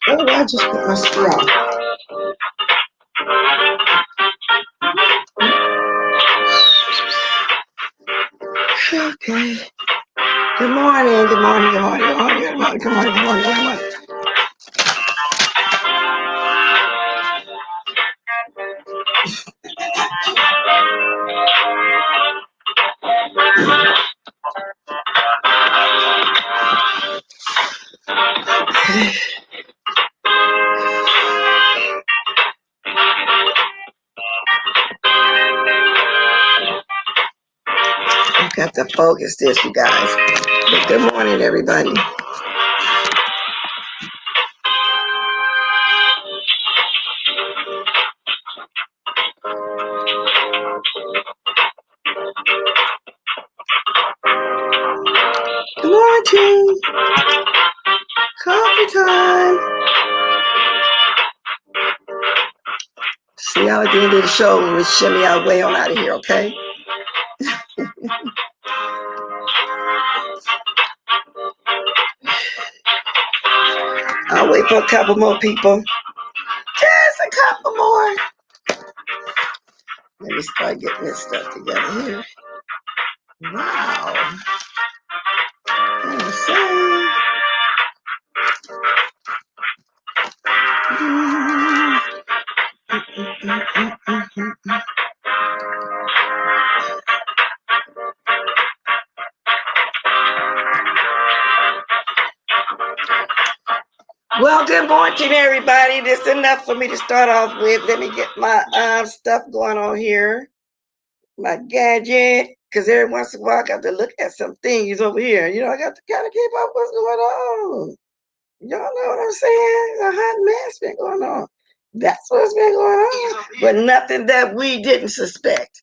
Where did I just put my straw? Okay. Good morning, good morning, good morning, good morning, good morning, good morning, good morning, good morning. I've got to focus this, you guys. But good morning, everybody. Good morning. Coffee time. See y'all at the end of the show when we shimmy our way on out of here, okay? I'll wait for a couple more people. Just a couple more. Let me start getting this stuff together here. Wow. Insane. Well, good morning, everybody. This is enough for me to start off with. Let me get my stuff going on here. My gadget. Because every once in a while, I got to look at some things over here. You know, I got to kind of keep up what's going on. Y'all know what I'm saying? A hot mess been going on. That's what's been going on. But nothing that we didn't suspect.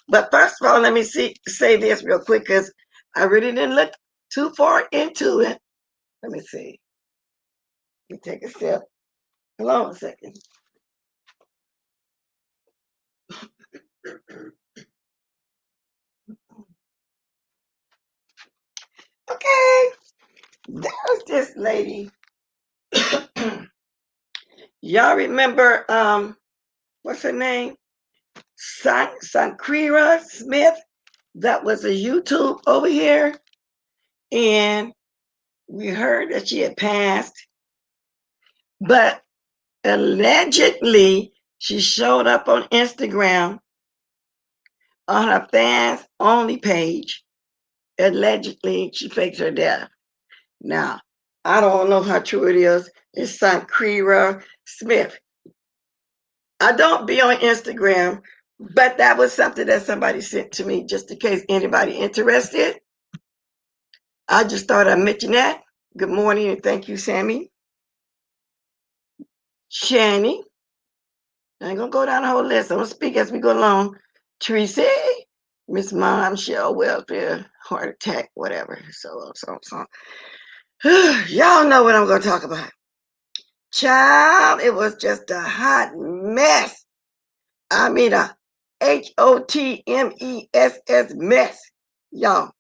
But first of all, let me say this real quick because I really didn't look too far into it. Let me see. Let me take a sip. Hold on a second. Okay. There's this lady. Y'all remember what's her name? Sankrira Smith. That was a YouTube over here. And we heard that she had passed. But allegedly, she showed up on Instagram on her fans only page. Allegedly, she faked her death. Now, I don't know how true it is. It's Sankrira Smith. I don't be on Instagram, but that was something that somebody sent to me just in case anybody interested. I just thought I'd mention that. Good morning and thank you, Sammy. Shani. I ain't gonna go down the whole list. I'm gonna speak as we go along. Tracy, Miss Mom, Shell Welfare, heart attack, whatever. So. Y'all know what I'm gonna talk about. Child, it was just a hot mess. I mean a HOTMESS mess, y'all,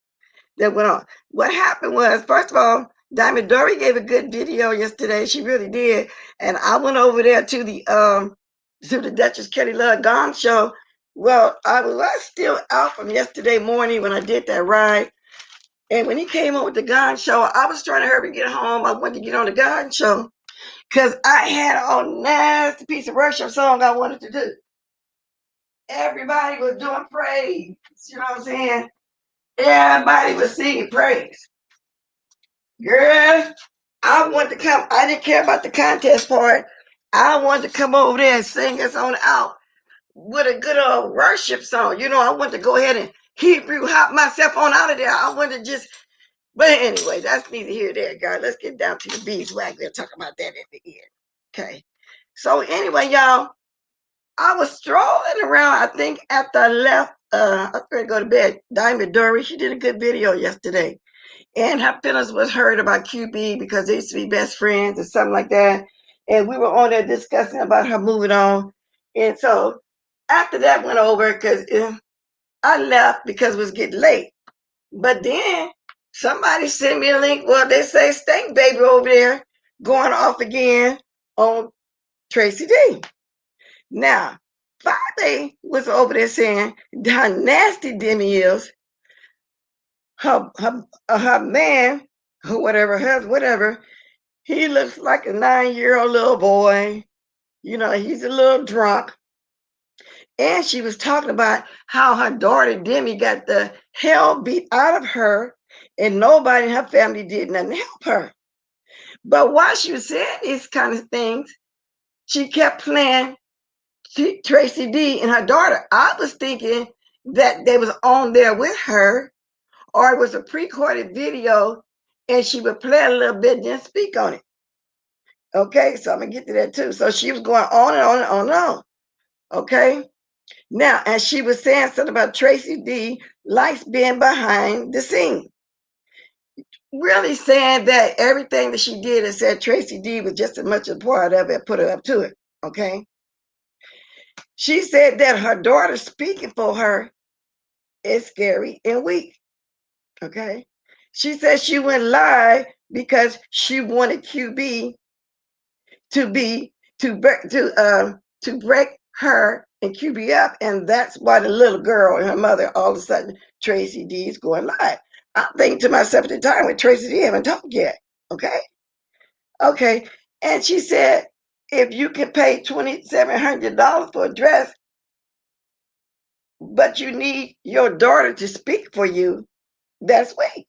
that went on. What happened was, first of all, Diamond Dory gave a good video yesterday. She really did. And I went over there to the Duchess Kelly Love Gong show. Well, I was still out from yesterday morning when I did that ride. And when he came on with the Gong show, I was trying to hurry and get home. I wanted to get on the Gong show because I had a nasty piece of worship song I wanted to do. everybody was doing praise. You know what I'm saying? Everybody was singing praise. Girl, I wanted to come. I didn't care about the contest part. I wanted to come over there and sing us on out with a good old worship song. You know, I wanted to go ahead and Hebrew hop myself on out of there. I wanted to just, but anyway, that's neither here nor there, guys. Let's get down to the beeswax. We'll talk about that at the end. Okay. So anyway, y'all, I was strolling around. I think after I left, I was going to go to bed. Diamond Dory, she did a good video yesterday. And her feelings was hurt about QB because they used to be best friends or something like that. And we were on there discussing about her moving on. And so after that went over, because I left because it was getting late. But then somebody sent me a link. Well, they say Stank Baby over there going off again on Tracy D. Now, Friday was over there saying how nasty Demi is. Her man, whatever, he looks like a 9-year-old little boy. You know, he's a little drunk. And she was talking about how her daughter Demi got the hell beat out of her, and nobody in her family did nothing to help her. But while she was saying these kind of things, she kept playing Tracy D and her daughter. I was thinking that they was on there with her, or it was a pre-recorded video, and she would play a little bit and then speak on it. Okay, so I'm gonna get to that too. So she was going on and on and on and on. Okay. Now, as she was saying something about Tracy D likes being behind the scene, really saying that everything that she did and said Tracy D was just as much a part of it, put her up to it. Okay. She said that her daughter speaking for her is scary and weak. Okay. She said she went live because she wanted QB to be to break her and QB up, and that's why the little girl and her mother all of a sudden Tracy D is going live. I'm thinking to myself at the time when Tracy D haven't talked yet. Okay, and she said if you can pay $2,700 for a dress, but you need your daughter to speak for you, that's weak.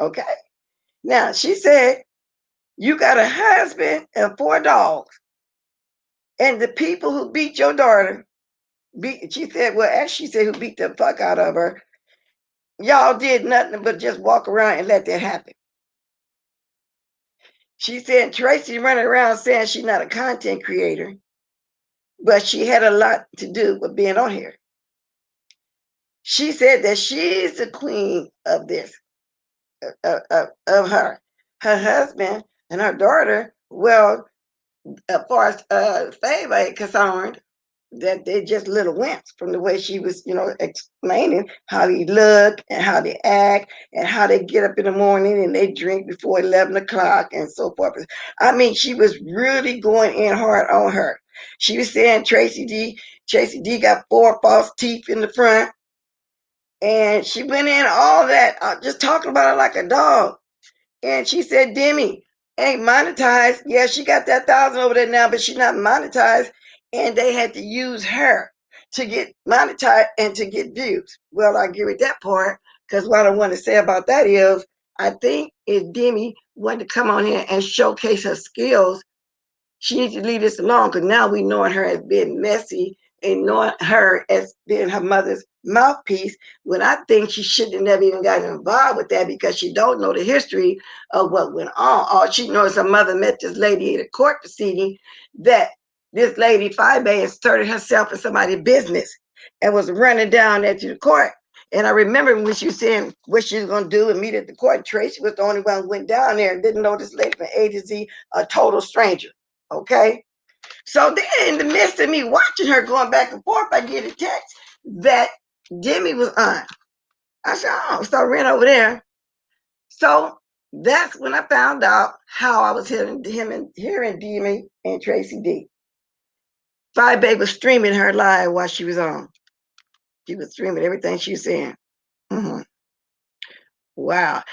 Okay. Now she said you got a husband and 4 dogs, and the people who beat your daughter she said, well, as she said, who beat the fuck out of her, y'all did nothing but just walk around and let that happen. She said Tracy running around saying she's not a content creator, but she had a lot to do with being on here. She said that she's the queen of this, of her husband and her daughter. Well, as far as Favor is concerned, that they're just little wimps from the way she was, explaining how they look and how they act and how they get up in the morning and they drink before 11 o'clock and so forth. I mean, she was really going in hard on her. She was saying Tracy D got 4 false teeth in the front, and she went in all that, just talking about her like a dog. And she said, Demi ain't monetized. Yeah, she got that 1,000 over there now, but she's not monetized. And they had to use her to get monetized and to get views. Well, I agree with that part, because what I want to say about that is I think if Demi wanted to come on here and showcase her skills, she needs to leave this alone, because now we knowing her as being messy and knowing her as being her mother's mouthpiece, when I think she shouldn't have never even gotten involved with that, because she don't know the history of what went on. All she knows her mother met this lady at a court proceeding, that this lady, Five inserted herself in somebody's business and was running down there to the court. And I remember when she was saying what she was going to do and meet at the court, Tracy was the only one who went down there and didn't know this lady from A to Z, a total stranger. Okay. So then in the midst of me watching her going back and forth, I get a text that Demi was on. I said, oh, so I ran over there. So that's when I found out how I was hearing Demi and Tracy D. Five Babe was streaming her live while she was on. She was streaming everything she was saying. Mm-hmm. Wow.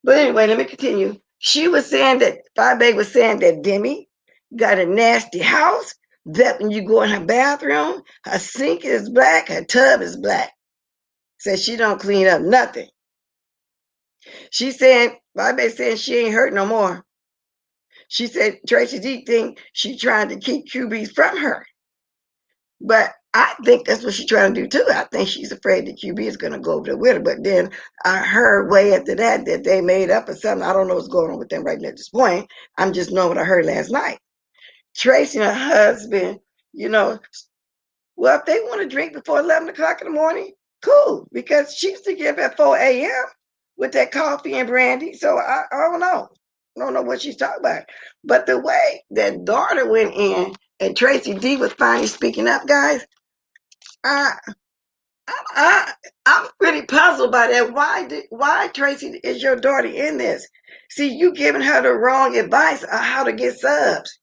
But anyway, let me continue. She was saying that Five Babe was saying that Demi got a nasty house, that when you go in her bathroom, her sink is black, her tub is black. Says she don't clean up nothing. She said, Bobby saying she ain't hurt no more. She said Tracy D think she trying to keep QBs from her. But I think that's what she's trying to do too. I think she's afraid that QB is going to go over there with her. But then I heard way after that they made up or something. I don't know what's going on with them right now at this point. I'm just knowing what I heard last night. Tracy and her husband, you know, well, if they want to drink before 11 o'clock in the morning, cool. Because she used to get up at 4 a.m. with that coffee and brandy. So I don't know. I don't know what she's talking about. But the way that daughter went in and Tracy D was finally speaking up, guys, I, I'm pretty puzzled by that. Why Tracy is your daughter in this? See, you giving her the wrong advice on how to get subs.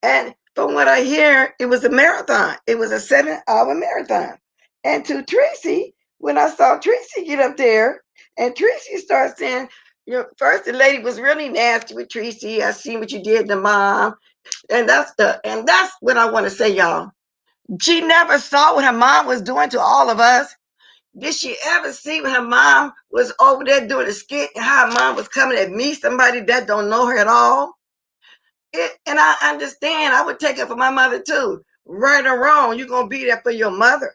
And from what I hear, it was a marathon. It was a 7-hour marathon. And to Tracy, when I saw Tracy get up there, and Tracy starts saying, you know, first the lady was really nasty with Tracy. I seen what you did to mom, and that's what I want to say, y'all. She never saw what her mom was doing to all of us. Did she ever see when her mom was over there doing a skit and how her mom was coming at me, somebody that don't know her at all? And I understand. I would take it for my mother too. Right or wrong, you're going to be there for your mother.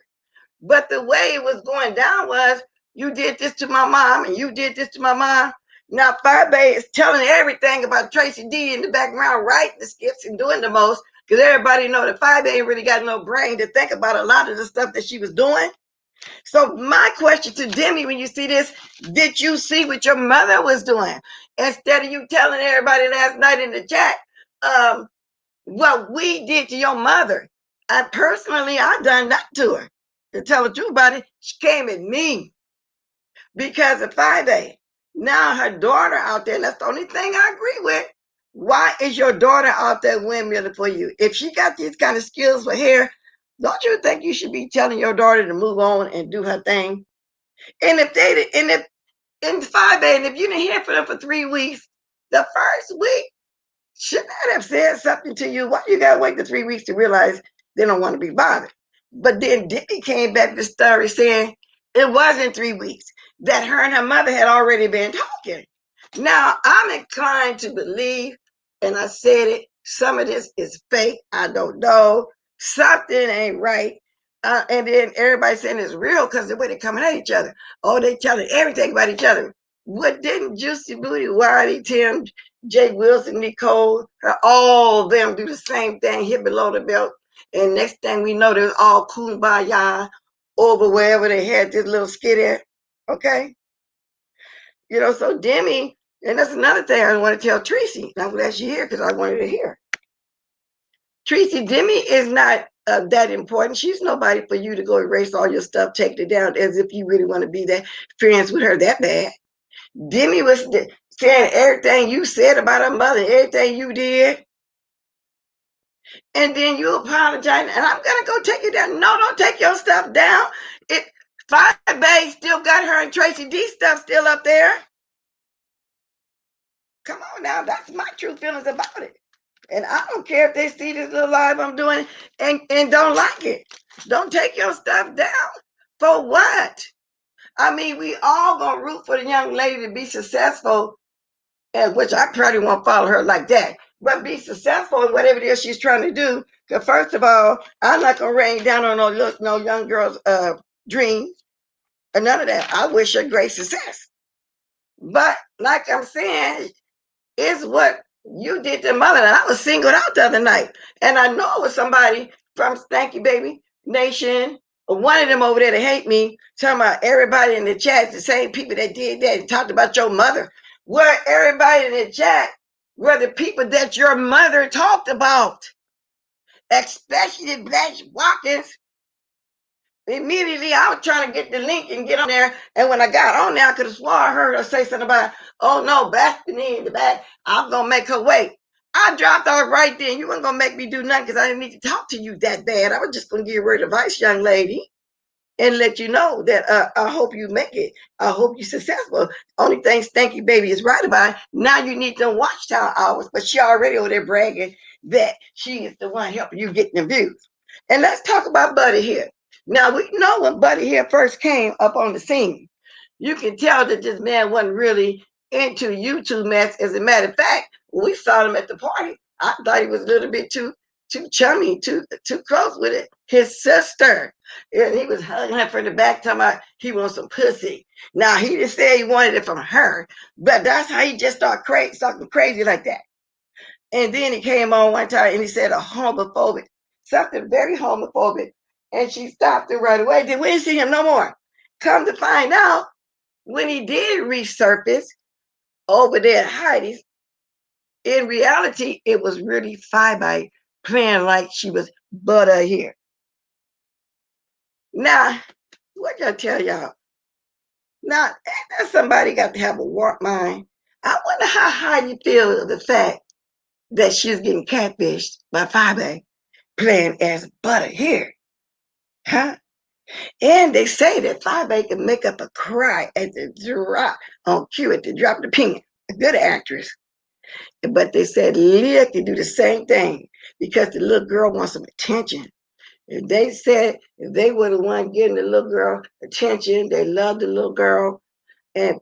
But the way it was going down was, you did this to my mom and you did this to my mom. Now, Firebay is telling everything about Tracy D in the background, writing the skits and doing the most, because everybody know that Firebay ain't really got no brain to think about a lot of the stuff that she was doing. So my question to Demi, when you see this, did you see what your mother was doing? Instead of you telling everybody last night in the chat, what we did to your mother. I done that to her. To tell the truth about it, she came at me because of 5A. Now her daughter out there, and that's the only thing I agree with. Why is your daughter out there windmilling for you? If she got these kind of skills for hair, don't you think you should be telling your daughter to move on and do her thing? And if they did, and if in 5A, and if you didn't hear from them for 3 weeks, the first week, shouldn't that have said something to you? Why you gotta wait the 3 weeks to realize they don't want to be bothered? But then Dickie came back to the story saying it wasn't 3 weeks, that her and her mother had already been talking. Now, I'm inclined to believe, and I said it, some of this is fake. I don't know. Something ain't right. And then everybody saying it's real because the way they're coming at each other. Oh, they telling everything about each other. What didn't Juicy Booty, Wiley, Tim, Jake Wilson, Nicole, all of them do the same thing, hit below the belt. And next thing we know, they're all kumbaya over wherever they had this little skit at. Okay? You know, so Demi, and that's another thing I want to tell Tracy. I'm glad she's here because I wanted to hear. Tracy, Demi is not that important. She's nobody for you to go erase all your stuff, take it down as if you really want to be that friends with her that bad. Demi was saying everything you said about her mother, everything you did. And then you apologize, and I'm gonna go take it down. No, don't take your stuff down. It Firebase still got her and Tracy D stuff still up there. Come on now, that's my true feelings about it. And I don't care if they see this little live I'm doing and don't like it. Don't take your stuff down. For what? I mean, we all gonna root for the young lady to be successful, and which I probably won't follow her like that, but be successful in whatever it is she's trying to do. Because first of all, I'm not gonna rain down on no young girl's dreams or none of that. I wish her great success. But like I'm saying, it's what you did to mother. And I was singled out the other night. And I know it was somebody from Stanky Baby Nation, or one of them over there that hate me, talking about everybody in the chat, the same people that did that and talked about your mother. Where everybody in the chat were the people that your mother talked about, especially Blanche Watkins. Immediately, I was trying to get the link and get on there. And when I got on there, I could have swore I heard her say something about, oh no, Bethany in the back, I'm going to make her wait. I dropped off right then. You weren't going to make me do nothing because I didn't need to talk to you that bad. I was just going to give her advice, young lady. and let you know that I hope you make it. I hope you're successful. Only thing Stanky Baby is right about, now you need them watchtower hours, but she already over there bragging that she is the one helping you get the views. And let's talk about Buddy here. Now, we know when Buddy here first came up on the scene, you can tell that this man wasn't really into YouTube mess. As a matter of fact, when we saw him at the party, I thought he was a little bit too chummy, too close with it. His sister, and he was hugging her from the back, talking about he wants some pussy. Now he didn't say he wanted it from her, but that's how he just started talking crazy like that. And then he came on one time and he said a homophobic, something very homophobic, and she stopped him right away. Then we didn't see him no more. Come to find out, when he did resurface over there at Heidi's, in reality, it was really Phoebe playing like she was butter here. Now, what y'all tell y'all? Now, somebody got to have a warped mind. I wonder how Heidi feels of the fact that she's getting catfished by Phoebe playing as butter here. Huh? And they say that Phoebe can make up a cry at the drop on cue at the drop of the pen. A good actress. But they said Leah can do the same thing because the little girl wants some attention. If they said if they were the one getting the little girl attention, they loved the little girl,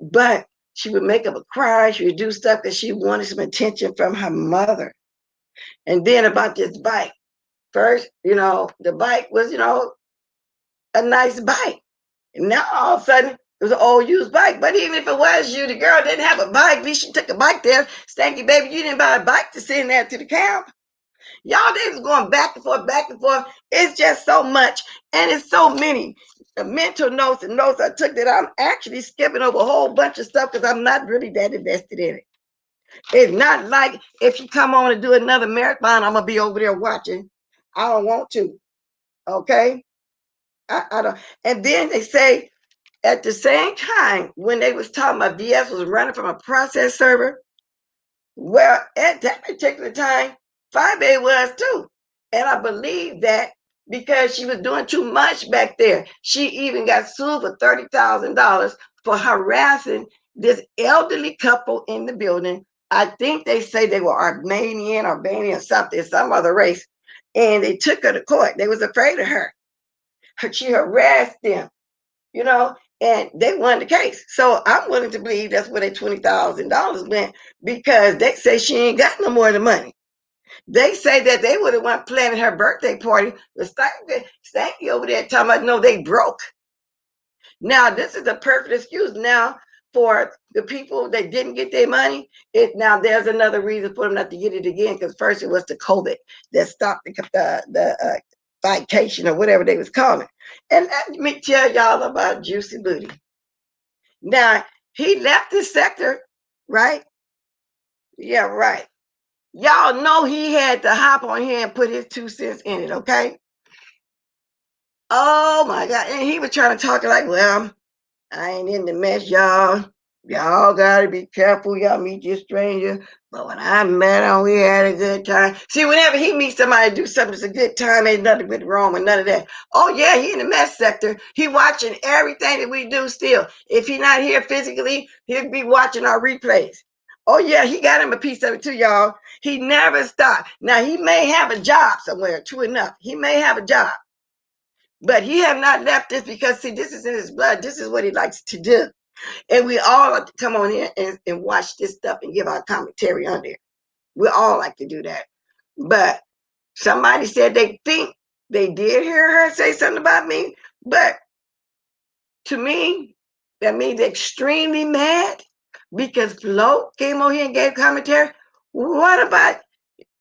but she would make up a cry, she would do stuff because she wanted some attention from her mother. And then about this bike. First, the bike was, a nice bike. And now all of a sudden it was an old used bike. But even if it was you, the girl didn't have a bike. At least she took a bike there. Stanky Baby, you didn't buy a bike to send that to the camp. Y'all, they was going back and forth, back and forth. It's just so much. And it's so many mental notes and notes I took that I'm actually skipping over a whole bunch of stuff because I'm not really that invested in it. It's not like if you come on and do another marathon, I'm going to be over there watching. I don't want to. Okay? I don't. And then they say at the same time, when they was talking about VS was running from a process server, well, at that particular time, 5A was too. And I believe that because she was doing too much back there. She even got sued for $30,000 for harassing this elderly couple in the building. I think they say they were Albanian, something, some other race. And they took her to court. They was afraid of her. She harassed them, and they won the case. So I'm willing to believe that's where that $20,000 went because they say she ain't got no more of the money. They say that they were the one planning her birthday party. But Stanky over there talking about, no, they broke. Now, this is the perfect excuse now for the people that didn't get their money. Now there's another reason for them not to get it again because first it was the COVID that stopped the vacation or whatever they was calling. And let me tell y'all about Juicy Booty. Now, he left this sector, right? Yeah, right. Y'all know he had to hop on here and put his 2 cents in it, okay? Oh my God. And he was trying to talk like, well, I ain't in the mess, y'all. Y'all gotta be careful. Y'all meet your stranger. But when I met him, we had a good time. See, whenever he meets somebody do something, it's a good time. Ain't nothing with wrong with none of that. Oh yeah, he in the mess sector. He watching everything that we do still. If he not here physically, he'll be watching our replays. Oh yeah, he got him a piece of it too, y'all. He never stopped. Now he may have a job somewhere, true enough. He may have a job. But he have not left this because, see, this is in his blood. This is what he likes to do. And we all like to come on here and watch this stuff and give our commentary on there. We all like to do that. But somebody said they think they did hear her say something about me. But to me, that means they're extremely mad because Flo came on here and gave commentary. What about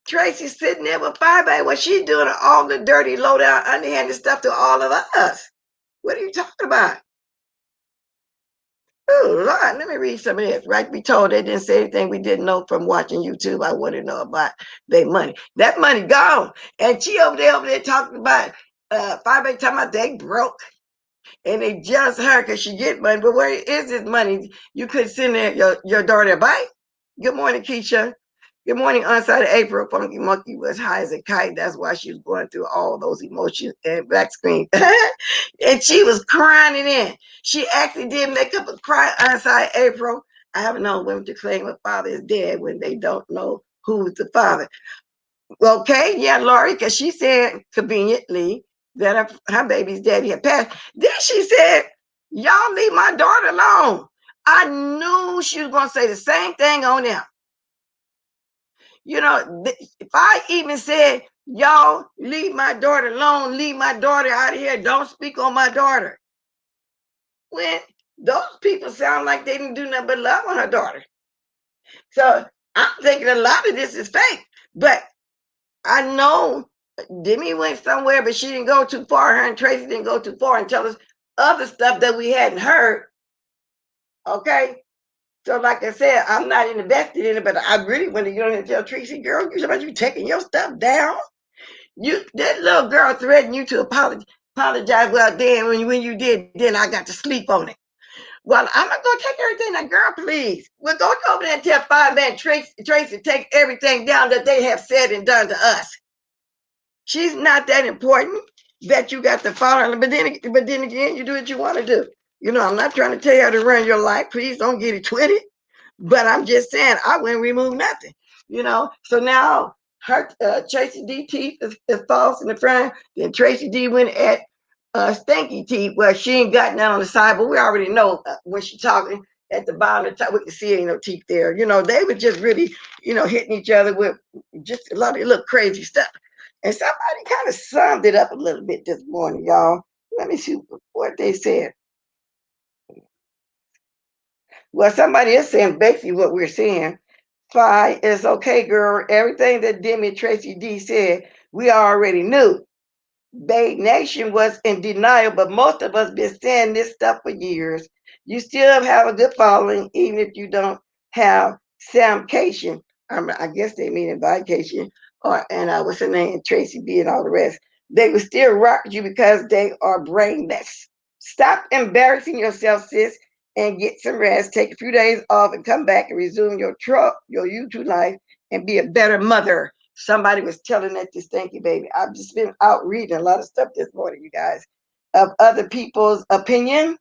Tracy sitting there with Five-A? What she doing all the dirty, low-down, underhanded stuff to all of us? What are you talking about? Oh, Lord, let me read some of this. Right? We told they didn't say anything we didn't know from watching YouTube. I want to know about their money. That money gone. And she over there talking about 5A talking about they broke. And they just her because she get money. But where is this money? You could send your daughter a bike. Good morning, Keisha. Good morning, Unside of April. Funky Monkey was high as a kite. That's why she was going through all those emotions and black screen. And she was crying it in. She actually did make up a cry, Unside April. I haven't known women to claim a father is dead when they don't know who's the father. Okay, yeah, Lori, because she said conveniently that her baby's daddy had passed. Then she said, y'all leave my daughter alone. I knew she was going to say the same thing on them. You know, if I even said, y'all leave my daughter alone, leave my daughter out of here, don't speak on my daughter. When those people sound like they didn't do nothing but love on her daughter. So I'm thinking a lot of this is fake. But I know Demi went somewhere, but she didn't go too far. Her and Tracy didn't go too far and tell us other stuff that we hadn't heard. Okay. So, like I said, I'm not invested in it, but I really want to go and tell Tracy, girl, you taking your stuff down. That little girl threatened you to apologize. Well, then when you did, then I got to sleep on it. Well, I'm not gonna take everything. Now, girl, please. We'll go over there and tell 5-man Tracy take everything down that they have said and done to us. She's not that important that you got to follow her. But then again, you do what you want to do. You know, I'm not trying to tell you how to run your life. Please don't get it twisted. But I'm just saying, I wouldn't remove nothing. You know, so now her Tracy D teeth is false in the front. Then Tracy D went at Stinky teeth. Well, she ain't got none on the side, but we already know when she's talking at the bottom of the top, we can see ain't no teeth there. You know, they were just really, hitting each other with just a lot of little crazy stuff. And somebody kind of summed it up a little bit this morning, y'all. Let me see what they said. Well, somebody is saying basically what we're saying. Fine, it's okay, girl. Everything that Demi Tracy D said, we already knew. Bay Nation was in denial, but most of us been saying this stuff for years. You still have a good following, even if you don't have Samcation. I guess they mean in vacation, and what's her name, Tracy B, and all the rest. They will still rock you because they are brainless. Stop embarrassing yourself, sis, and get some rest. Take a few days off and come back and resume your YouTube life and be a better mother. Somebody was telling that to Stanky Baby. I've just been out reading a lot of stuff this morning, you guys, of other people's opinion.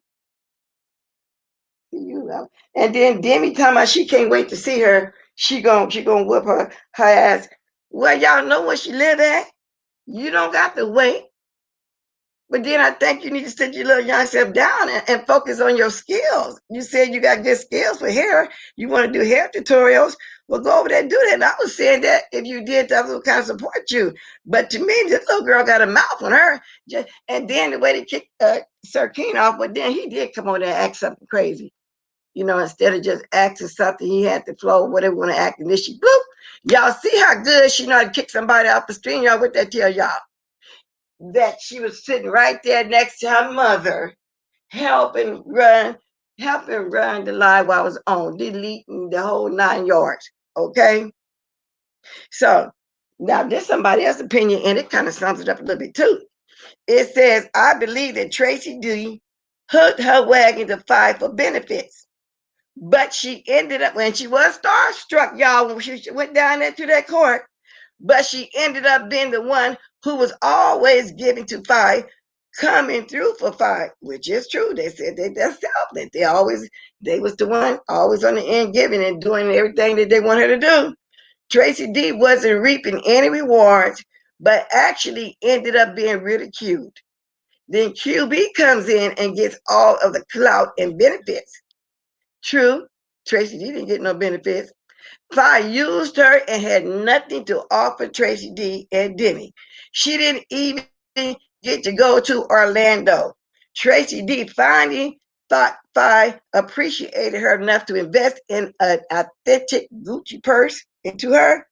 And then Demi talking about she can't wait to see her. She gonna whip her ass. Well, y'all know where she live at. You don't got to wait. But then I think you need to sit your little young self down and focus on your skills. You said you got good skills for hair. You want to do hair tutorials. Well, go over there and do that. And I was saying that if you did, that would kind of support you. But to me, this little girl got a mouth on her. And then the way they kicked Sir Keen off, but then he did come over there and act something crazy. Instead of just acting something, he had to flow, whatever want to act. And then she, bloop. Y'all see how good she know how to kick somebody off the street. Y'all, what that tell y'all? That she was sitting right there next to her mother, helping run the live while I was on, deleting the whole 9 yards. Okay. So now there's somebody else's opinion, and it kind of sums it up a little bit too. It says, I believe that Tracy D hooked her wagon to fight for benefits. But she ended up, when she was starstruck, y'all, when she went down there to that court, but she ended up being the one who was always giving to Fi, coming through for Fi, which is true. They said they themselves that they was the one always on the end giving and doing everything that they want her to do. Tracy D wasn't reaping any rewards, but actually ended up being ridiculed. Then QB comes in and gets all of the clout and benefits. True, Tracy D didn't get no benefits. Fi used her and had nothing to offer Tracy D and Demi. She didn't even get to go to Orlando. Tracy D finally thought Fi appreciated her enough to invest in an authentic Gucci purse into her.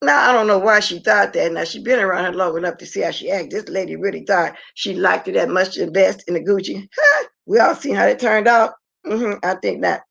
Now, I don't know why she thought that. Now, she's been around her long enough to see how she acts. This lady really thought she liked it that much to invest in the Gucci. We all seen how it turned out. I think not.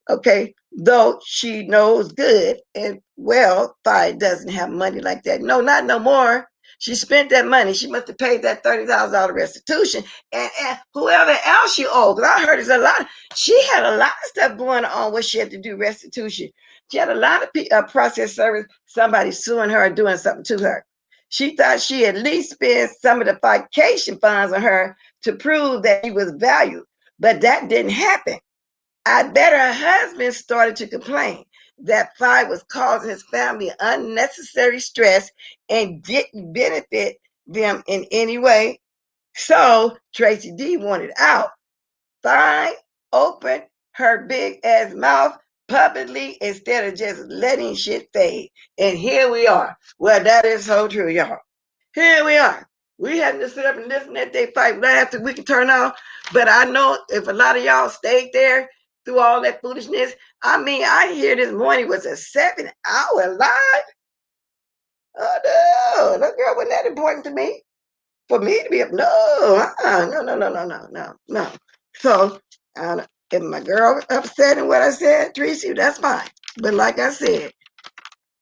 Okay, though she knows good and well, Fi doesn't have money like that. No, not no more. She spent that money. She must have paid that $30,000 restitution. And whoever else she owed, because I heard there's a lot. She had a lot of stuff going on where she had to do restitution. She had a lot of process service, somebody suing her or doing something to her. She thought she at least spent some of the vacation funds on her to prove that she was valued. But that didn't happen. I bet her husband started to complain that Fi was causing his family unnecessary stress and didn't benefit them in any way. So Tracy D wanted out. Fi opened her big ass mouth publicly instead of just letting shit fade. And here we are. Well, that is so true, y'all. Here we are. We had to sit up and listen that they fight right after we can turn off. But I know if a lot of y'all stayed there through all that foolishness, I mean, I hear this morning was a 7-hour live. Oh no, that girl wasn't that important to me. For me to be up, no. So, if my girl upset in what I said, Tracy, that's fine. But like I said,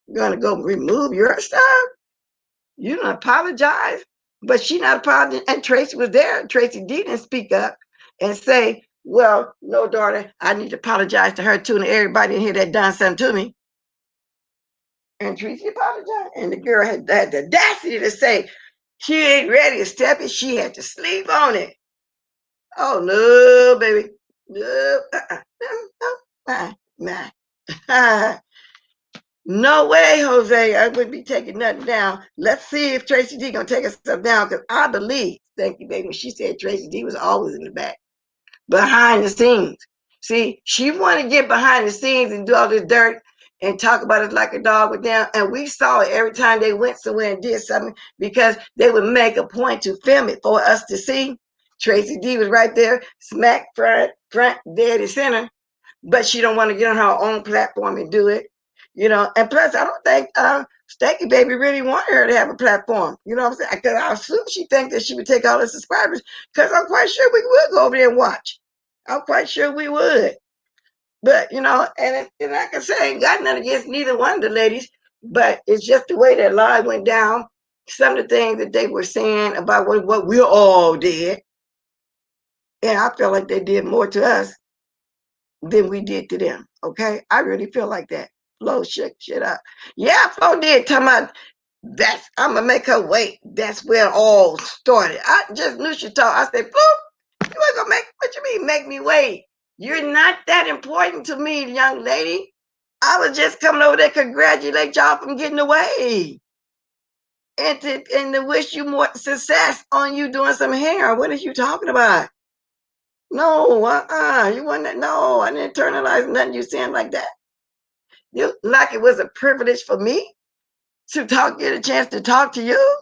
you're gonna go remove your stuff. You don't apologize, but she not apologizing. And Tracy was there. Tracy didn't speak up and say, "Well, no, daughter, I need to apologize to her too, and everybody in here that done something to me." And Tracy apologized, and the girl had the audacity to say she ain't ready to step it. She had to sleep on it. Oh no, baby, no, nah. No way, Jose. I wouldn't be taking nothing down. Let's see if Tracy D gonna take herself down, because I believe, thank you, baby, when she said Tracy D was always in the back, behind the scenes. See, she wanted to get behind the scenes and do all this dirt and talk about us like a dog with them. And we saw it every time they went somewhere and did something, because they would make a point to film it for us to see. Tracy D was right there, smack front, dead center, but she don't want to get on her own platform and do it. And plus I don't think Stanky Baby really wanted her to have a platform. You know what I'm saying? Because I assume she thinks that she would take all the subscribers, because I'm quite sure we would go over there and watch. I'm quite sure we would. But, and like I say, I ain't got nothing against neither one of the ladies, but it's just the way that live went down. Some of the things that they were saying about what we all did. And I felt like they did more to us than we did to them. Okay? I really feel like that. Flo shook shit up. Yeah, Flo did talking about I'm gonna make her wait. That's where it all started. I just knew she talked. I said, Flo, you ain't gonna what you mean make me wait? You're not that important to me, young lady. I was just coming over there to congratulate y'all from getting away. And to wish you more success on you doing some hair. What are you talking about? No, you wasn't. No, I didn't internalize nothing you saying like that. You like it was a privilege for me to get a chance to talk to you.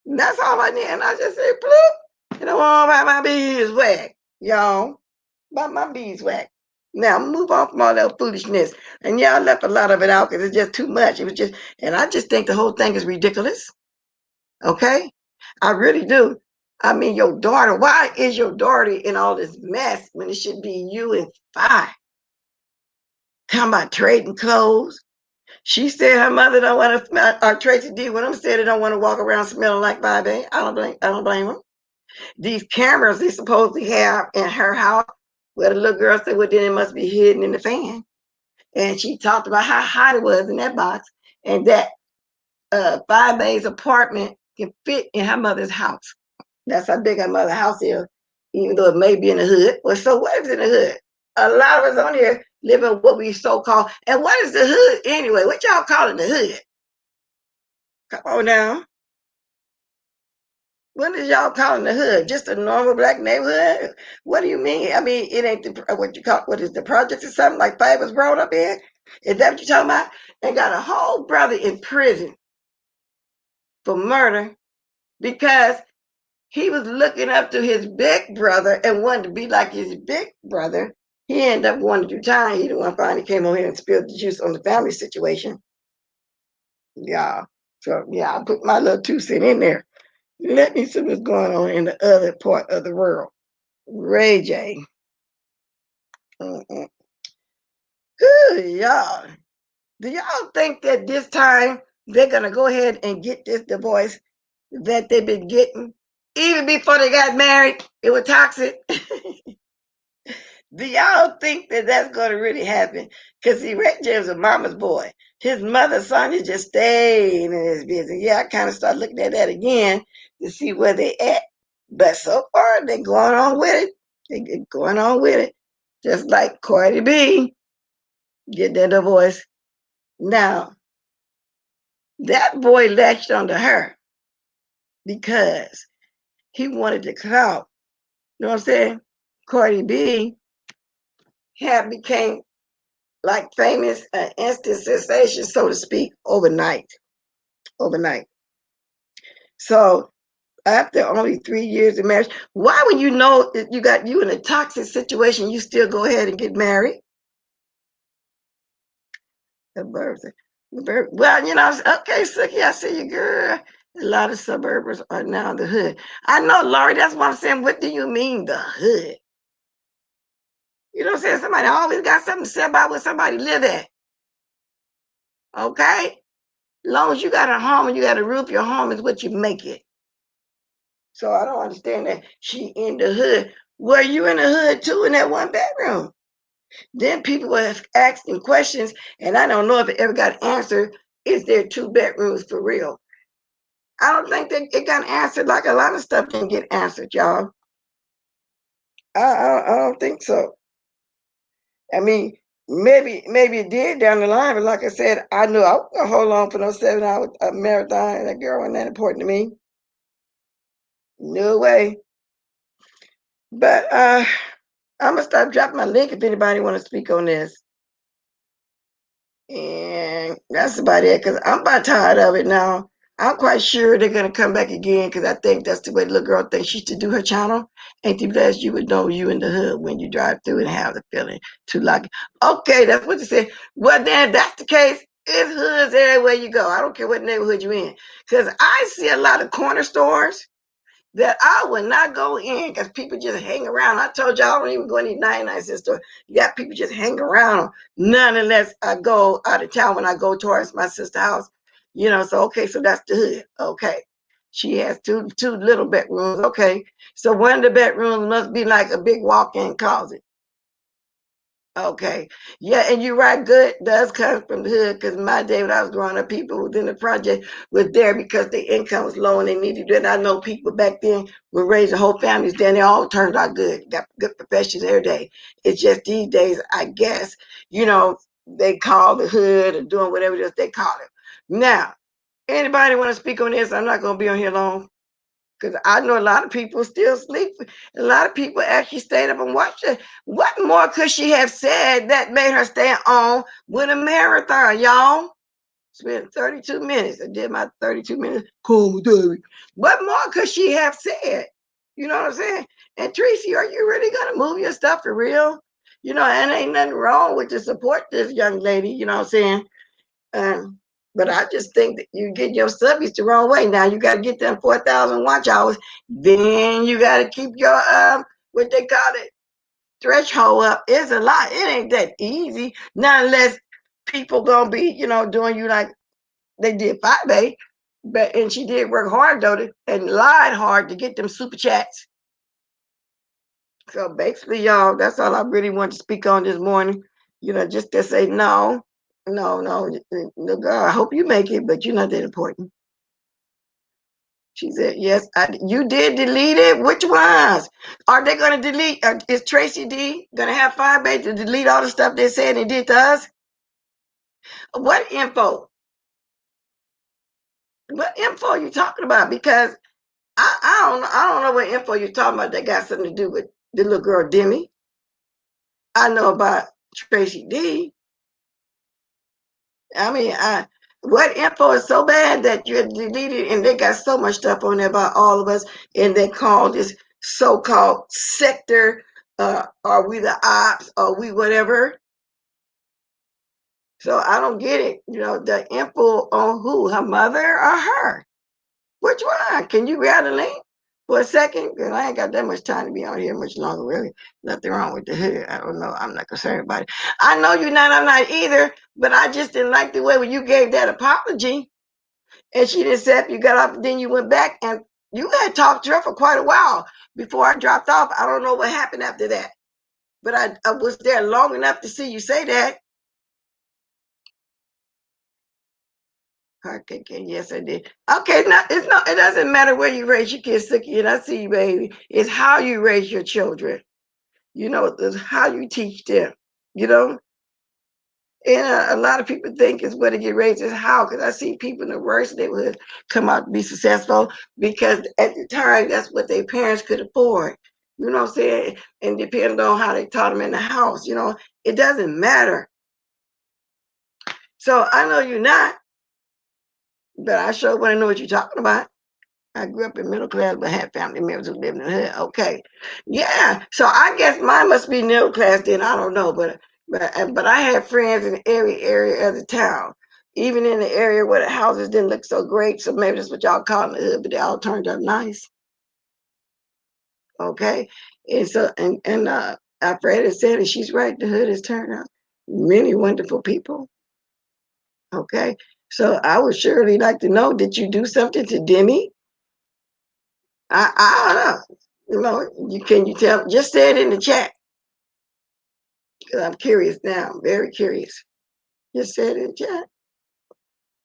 That's all I need. And I just said, bloop. You know, my beeswax, y'all. My beeswax. Now move on from all that foolishness. And yeah, I left a lot of it out because it's just too much. It was just, and I just think the whole thing is ridiculous. Okay? I really do. I mean, your daughter, why is your daughter in all this mess when it should be you and Fi? Talking about trading clothes. She said her mother don't want to smell, or Tracy D. When them said they don't want to walk around smelling like Bobby. I don't blame them. These cameras they supposedly have in her house, where the little girl said, well, then it must be hidden in the fan. And she talked about how hot it was in that box, and that 5 days apartment can fit in her mother's house. That's how big her mother's house is, even though it may be in the hood. Well, so what is in the hood? A lot of us on here live in what we so-called, and what is the hood anyway? What y'all calling the hood? Come on now. What is y'all calling the hood? Just a normal black neighborhood? What do you mean? I mean, it ain't what you call, what is the project or something like Five was brought up in? Is that what you're talking about? And got a whole brother in prison for murder because he was looking up to his big brother and wanted to be like his big brother. He ended up going to do time. He the one finally came over here and spilled the juice on the family situation. Yeah. So yeah, I put my little 2 cents in there. Let me see what's going on in the other part of the world. Ray J. Y'all. Do y'all think that this time they're going to go ahead and get this divorce that they've been getting. Even before they got married, it was toxic. Do y'all think that that's going to really happen? Because see, Ray J was a mama's boy. His mother, Sonia, just stayed in his business. Yeah, I kind of started looking at that again to see where they at. But so far, they're going on with it. They're going on with it. Just like Cardi B get their divorce. Now, that boy latched onto her because he wanted to clout. You know what I'm saying? Cardi B had became like famous, instant sensation, so to speak, overnight. Overnight. So after only 3 years of marriage, why when you know that you got you in a toxic situation, you still go ahead and get married? Well, you know, okay, Suki, I see you, girl. A lot of suburbs are now the hood. I know, Laurie, that's what I'm saying. What do you mean the hood? You know what I'm saying? Somebody always got something to say about where somebody live at. Okay? As long as you got a home and you got a roof, your home is what you make it. So I don't understand that she in the hood. Were you in the hood too in that one bedroom? Then people were asking questions, and I don't know if it ever got answered. Is there 2 bedrooms for real? I don't think that it got answered like a lot of stuff didn't get answered, y'all. I don't think so. I mean, maybe it did down the line, but like I said, I knew I was gonna hold on for no 7 hour marathon. That girl wasn't that important to me. No way. But I'm gonna start dropping my link if anybody want to speak on this. And that's about it, because I'm about tired of it now. I'm quite sure they're gonna come back again, because I think that's the way the little girl thinks she should do her channel. Ain't the best you would know you in the hood when you drive through and have the feeling to like it. Okay, that's what they said. Well, then if that's the case, it's hoods everywhere you go. I don't care what neighborhood you're in. Because I see a lot of corner stores that I would not go in because people just hang around. I told y'all I don't even go in these 99 cent stores. You got people just hang around. None unless I go out of town when I go towards my sister's house. You know, so okay, so that's the hood. Okay. She has two little bedrooms. Okay. So one of the bedrooms must be like a big walk-in closet. Okay. Yeah, and you're right. Good does come from the hood, because my day when I was growing up, people within the project was there because their income was low and they needed it. I know people back then were raising whole families there, and they all turned out good, got good professions every day. It's just these days, I guess, you know, they call the hood or doing whatever it is they call it. Now, anybody want to speak on this? I'm not going to be on here long, because I know a lot of people still sleep. A lot of people actually stayed up and watched it. What more could she have said that made her stay on with a marathon, y'all? Spent 32 minutes. I did my 32 minutes commentary. What more could she have said? You know what I'm saying? And Tracy, are you really going to move your stuff for real? You know, and ain't nothing wrong with to support this young lady, you know what I'm saying? But I just think that you get your subbies the wrong way. Now you got to get them 4,000 watch hours. Then you got to keep your what they call it, threshold up. It's a lot. It ain't that easy. Not unless people gonna be, you know, doing you like they did 5A. But and she did work hard though, and lied hard to get them super chats. So basically, y'all, that's all I really want to speak on this morning. You know, just to say no, no, girl, I hope you make it, but you're not that important. She said, yes, you did delete it. Which ones? Are they going to delete? Is Tracy D going to have Firebase to delete all the stuff they said they did to us? What info? What info are you talking about? Because I don't know what info you're talking about that got something to do with the little girl Demi. I know about Tracy D. I mean, what info is so bad that you deleted, and they got so much stuff on there about all of us, and they call this so-called sector, are we the ops, or we whatever. So I don't get it. You know, the info on who, her mother or her? Which one? Can you grab the link for a second? Because I ain't got that much time to be on here much longer, really. Nothing wrong with the hood. I don't know. I'm not concerned about it. I know you're not. I'm not either. But I just didn't like the way when you gave that apology. And she didn't say you got up, then you went back and you had talked to her for quite a while before I dropped off. I don't know what happened after that, but I was there long enough to see you say that. Okay, yes, I did. Okay, now it doesn't matter where you raise your kids, Suki, and I see you, baby. It's how you raise your children. You know, it's how you teach them. You know, and a lot of people think it's where to get raised is how, because I see people in the worst neighborhoods come out to be successful because at the time that's what their parents could afford. You know what I'm saying? And depending on how they taught them in the house, you know, it doesn't matter. So I know you're not, but I sure want to know what you're talking about. I grew up in middle class, but had family members who lived in the hood. Okay, yeah. So I guess mine must be middle class then. I don't know, but I had friends in every area of the town, even in the area where the houses didn't look so great. So maybe that's what y'all call in the hood, but they all turned out nice. Okay, and so and Alfreda said, and she's right. The hood has turned out many wonderful people. Okay, so I would surely like to know: did you do something to Demi? I don't know. You know, you tell? Just say it in the chat. Because I'm curious now. I'm very curious. Just say it in the chat.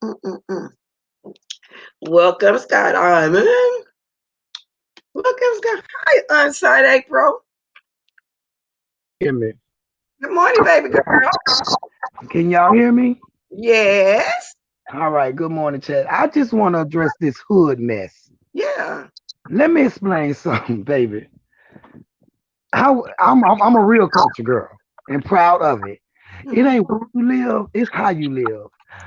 Mm-mm-mm. Welcome, Scott Diamond. Welcome, Scott. Hi, Unside April. Hear me? Good morning, baby girl. Can y'all hear me? Yes. All right. Good morning, Chad. I just want to address this hood mess. Yeah. Let me explain something, baby. I'm a real country girl and proud of it. It Mhm. ain't where you live; it's how you live.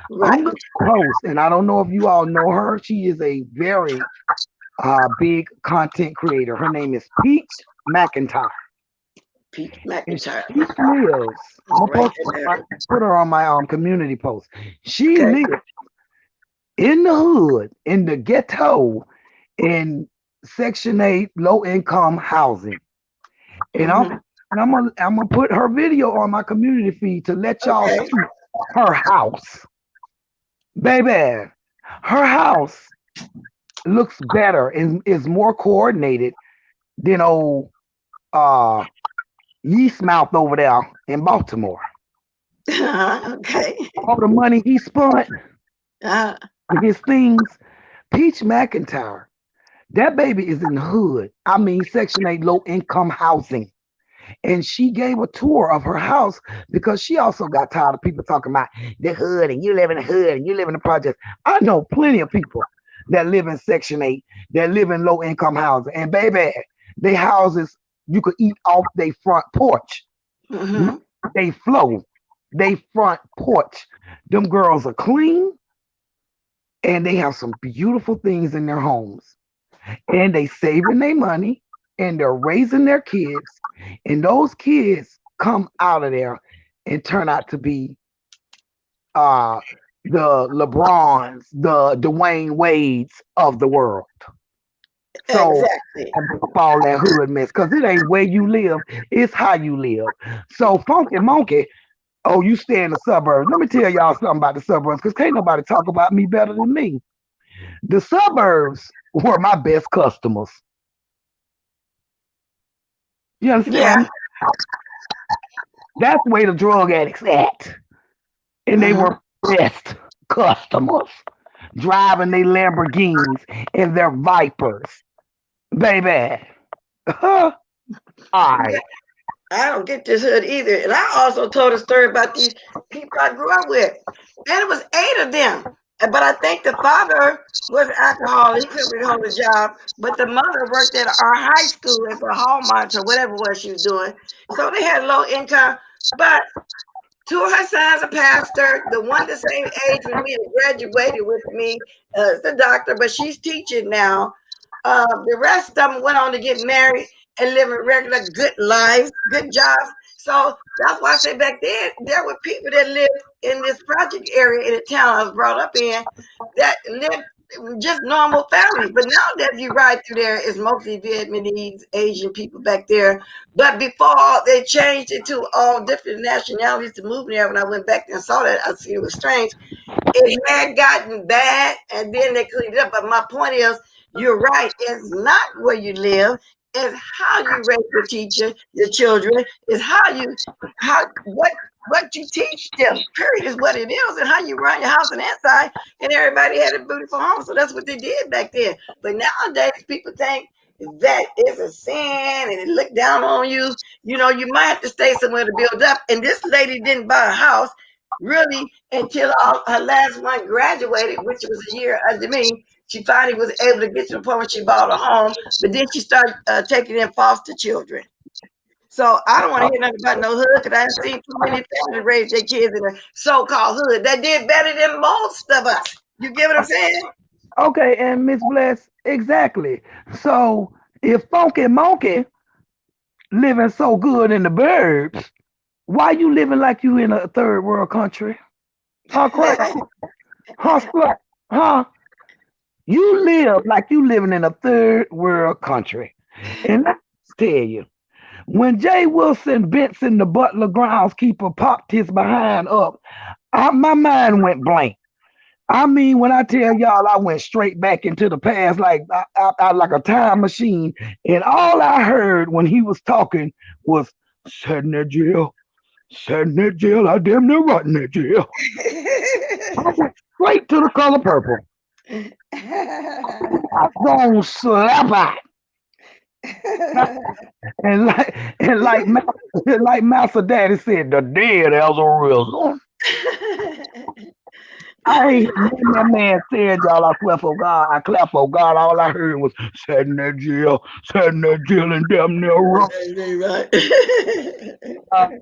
Right. On the coast, and I don't know if you all know her. She is a very big content creator. Her name is Peach McIntyre, Pete and McIntyre. she lives. I'm gonna Right put her on my community post. She Okay. lives in the hood, in the ghetto, in Section 8 low income housing. And I'm Hmm. and I'm gonna put her video on my community feed to let y'all Okay. see her house. Baby, her house looks better and is more coordinated than old uh yeast mouth over there in Baltimore. Okay. All the money he spent Uh, on his things, Peach McIntyre. That baby is in the hood. I mean, Section 8 low income housing. And she gave a tour of her house because she also got tired of people talking about the hood and you live in the hood and you live in the projects. I know plenty of people that live in Section 8, that live in low income housing. And baby, they houses you could eat off their front porch. hmm. They flow, they front porch. Them girls are clean and they have some beautiful things in their homes. And they saving their money and they're raising their kids, and those kids come out of there and turn out to be uh the LeBrons, the Dwayne Wades of the world. So Exactly. all that hood mess, because it ain't where you live, it's how you live. So Funky Monkey, oh, you stay in the suburbs. Let me tell y'all something about the suburbs, because can't nobody talk about me better than me. The suburbs were my best customers. You Yeah. understand? That's where the drug addicts at. And they Hmm. were best customers, driving their Lamborghinis and their Vipers. Baby. All Yeah. right. I don't get this hood either. And I also told a story about these people I grew up with. And it was 8 of them. But I think the father was an alcoholic. He couldn't really hold a job. But the mother worked at our high school as a hall monitor, whatever it was she was doing. So they had low income. But two of her sons are pastor. The one the same age with me and graduated with me is the doctor, but she's teaching now. The rest of them went on to get married and live a regular good lives, good jobs. So that's why I say back then there were people that lived in this project area in the town I was brought up in that lived just normal families. But nowadays you ride through there, it's mostly Vietnamese, Asian people back there. But before they changed it to all different nationalities to move there, when I went back there and saw that, I see it was strange. It had gotten bad and then they cleaned it up. But my point is, you're right. It's not where you live. It's how you raise your children. It's what you teach them. Period is what it is, and how you run your house and inside. And everybody had a beautiful home, so that's what they did back then. But nowadays, people think that is a sin and they look down on you. You know, you might have to stay somewhere to build up. And this lady didn't buy a house really until her last one graduated, which was a year under me. She finally was able to get to the point where she bought a home, but then she started taking in foster children. So I don't want to hear nothing about no hood because I've seen too many families raise their kids in a so-called hood that did better than most of us. You get what I'm saying? Okay, and Miss Bless, exactly. So if Funky Monkey living so good in the burbs, why you living like you in a third world country? Huh, crap? Huh, slut? Huh? You live like you living in a third world country. And I tell you, when Jay Wilson Benson, the Butler groundskeeper, popped his behind up, my mind went blank. I mean, when I tell y'all, I went straight back into the past, like like a time machine, and all I heard when he was talking was "sat in that jail, sat in that jail, I damn near rot in that jail." I went straight to the color purple. I gonna slap out. And like Master Daddy said, the dead has a risen. I ain't nothing that man said, y'all. I swear for God, I clap for God. All I heard was sat in that jail, and damn near rough. Right.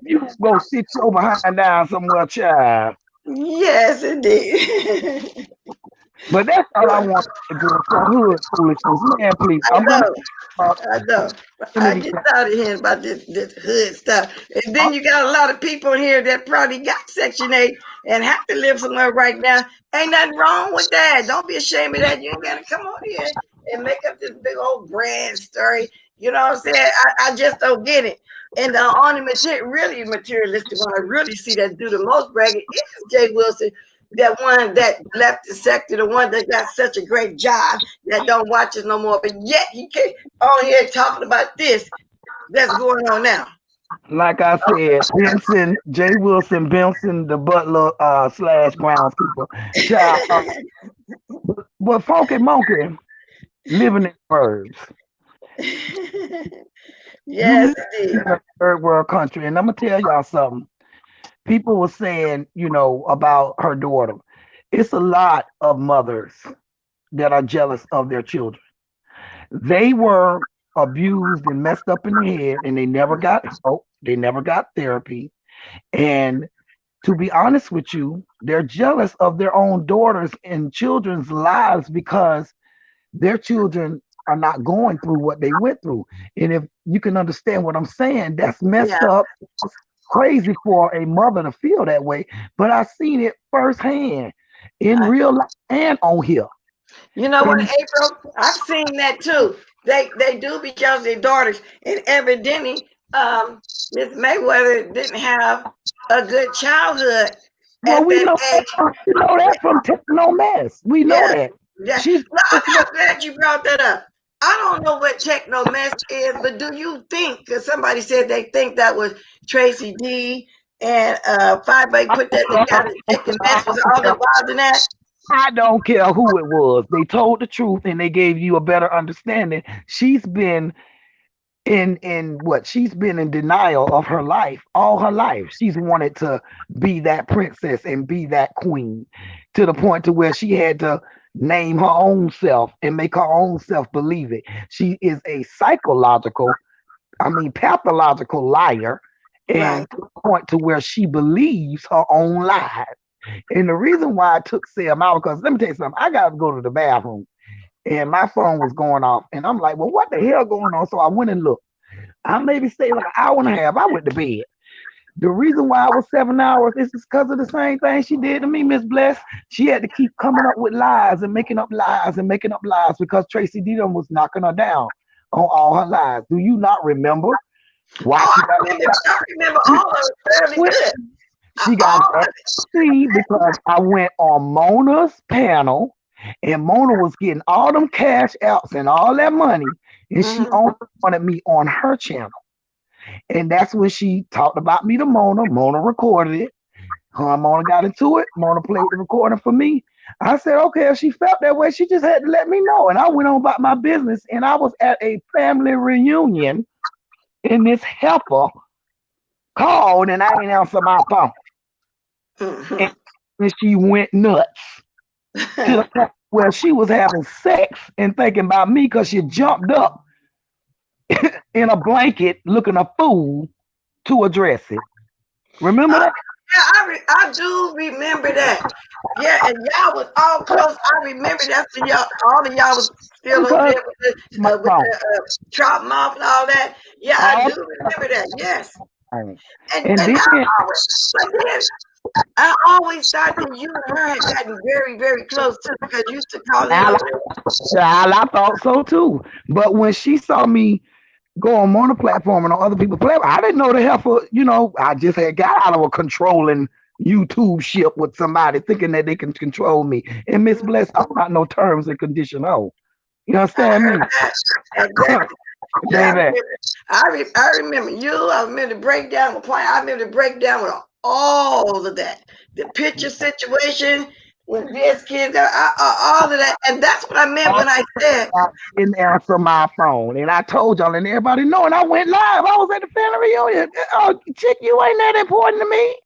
You go sit your behind down somewhere, child. Yes, indeed. But that's all I want to do. Some hood foolishness, man. Please, I I'm gonna. know. Uh, I know. I Kennedy, get tired of hearing about this hood stuff. And then you got a lot of people in here that probably got Section 8 and have to live somewhere right now. Ain't nothing wrong with that. Don't be ashamed of that. You ain't got to come on here and make up this big old grand story. You know what I'm saying? I just don't get it. And the only really materialistic one I really see that do the most bragging is Jay Wilson, that one that left the sector, the one that got such a great job that don't watch us no more. But yet he came on here talking about this that's going on now. like I said, Benson, Jay Wilson, Benson, the Butler slash groundskeeper, child. But Funky Monkey living in the burbs. You Yes, live in indeed. a third world country, and I'm gonna tell y'all something. People were saying, about her daughter. It's a lot of mothers that are jealous of their children. They were abused and messed up in the head, and they never got help. They never got therapy. And to be honest with you, they're jealous of their own daughters and children's lives because their children are not going through what they went through. And if you can understand what I'm saying, that's messed Yeah. up. It's crazy for a mother to feel that way. But I've seen it firsthand in I, real life and on here. you know what, And April? I've seen that too. They do be jealous of their daughters, and evidently, Miss Mayweather didn't have a good childhood well, at we that know that age. from Techno Mess. We know Yeah, that. yeah. She's Well, I'm glad you brought that up. I don't know what techno mess is, but do you think? Because somebody said they think that was Tracy D and Five Bay put that together. Thinking mess was all involved in that. I don't care who it was. They told the truth and they gave you a better understanding. She's been in what she's been in denial of her life all her life. She's wanted to be that princess and be that queen to the point to where she had to name her own self and make her own self believe it. She is a pathological liar, Right. and to the point to where she believes her own lies. And the reason why I took Sam out, because let me tell you something, I got to go to the bathroom and my phone was going off. And I'm like, well, what the hell going on? So I went and looked. I maybe stayed like an hour and a half. I went to bed. The reason why I was 7 hours is because of the same thing she did to me, Miss Bless. She had to keep coming up with lies and making up lies and making up lies because Tracy Didon was knocking her down on all her lies. Do you not remember why Oh, she got I remember all of it fairly with? good. She got All mad of at me because I went on Mona's panel and Mona was getting all them cash outs and all that money, and it. she only wanted me on her channel. And that's when she talked about me to Mona. Mona recorded it. Her and Mona got into it. Mona played the recording for me. I said, okay, if she felt that way, she just had to let me know. And I went on about my business. And I was at a family reunion, and this helper called, and I didn't answer my phone. And, Mhm. and she went nuts to the point where she was having sex and thinking about me because she jumped up in a blanket looking a fool to address it. Remember Oh, that? yeah, I do remember that. Yeah, and y'all was all close. I remember that's when y'all, all of y'all was still over Because there my with phone. the trout mouth and all that. Yeah, I All do remember that. Yes, the and And then, I always, but then I always thought that you and her had gotten very, very close too, because you used to call in child, over there. I thought so too. But when she saw me go on Mona platform and on other people's platform, I didn't know the hell for, I just had got out of a controlling YouTube ship with somebody thinking that they can control me. And Miss Bless, I'm not no terms and condition. Oh, you I understand me? heard that. Exactly. Yeah, Baby. I remember you. I remember the breakdown with point. I remember the breakdown with all of that. The picture situation when this kids got all of that, and that's what I meant when I said I didn't answer my phone, and I told y'all, and everybody know. And I went live. I was at the family reunion. Oh, chick, you ain't that important to me.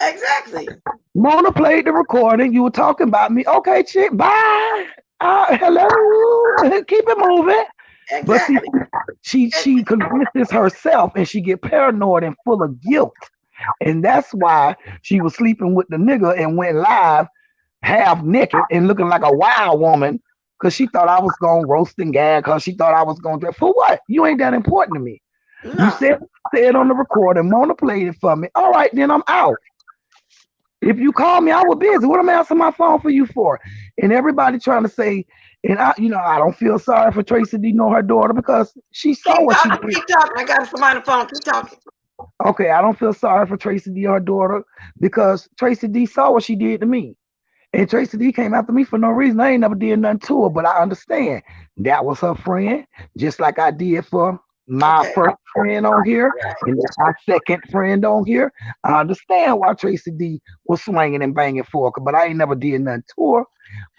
exactly, Mona played the recording. You were talking about me. Okay, chick, bye. Hello. Keep it moving. But see, exactly. And she convinces herself, and she get paranoid and full of guilt, and that's why she was sleeping with the nigga and went live half naked and looking like a wild woman because she thought I was gonna roast and gag her. She thought I was gonna do it. For what? You ain't that important to me. You no, said on the recording, Mona played it for me. All right, then I'm out. If you call me, I was busy. What am I answering my phone for you for? And everybody trying to say, and I don't feel sorry for Tracy D nor her daughter because she saw keep what she talking, did. keep talking. I got somebody on the phone. Keep talking. Okay, I don't feel sorry for Tracy D or her daughter because Tracy D saw what she did to me. And Tracy D came after me for no reason. I ain't never did nothing to her, but I understand that was her friend, just like I did for my Okay, first friend on here and my second friend on here. I understand why Tracy D was swinging and banging for her, but I ain't never did nothing to her.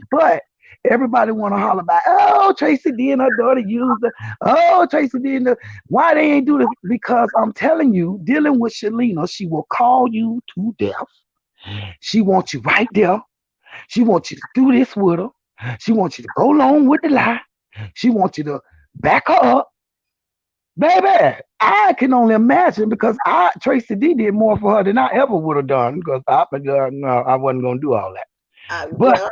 But everybody want to holler about, oh, Tracy D and her daughter used her. Oh, Tracy D and the, why they ain't do this? Because I'm telling you, dealing with Shalina, she will call you to death. She wants you right there. She wants you to do this with her. She wants you to go along with the lie. She wants you to back her up. Baby, I can only imagine because Tracy D did more for her than I ever would have done because no, I wasn't gonna do all that. But well,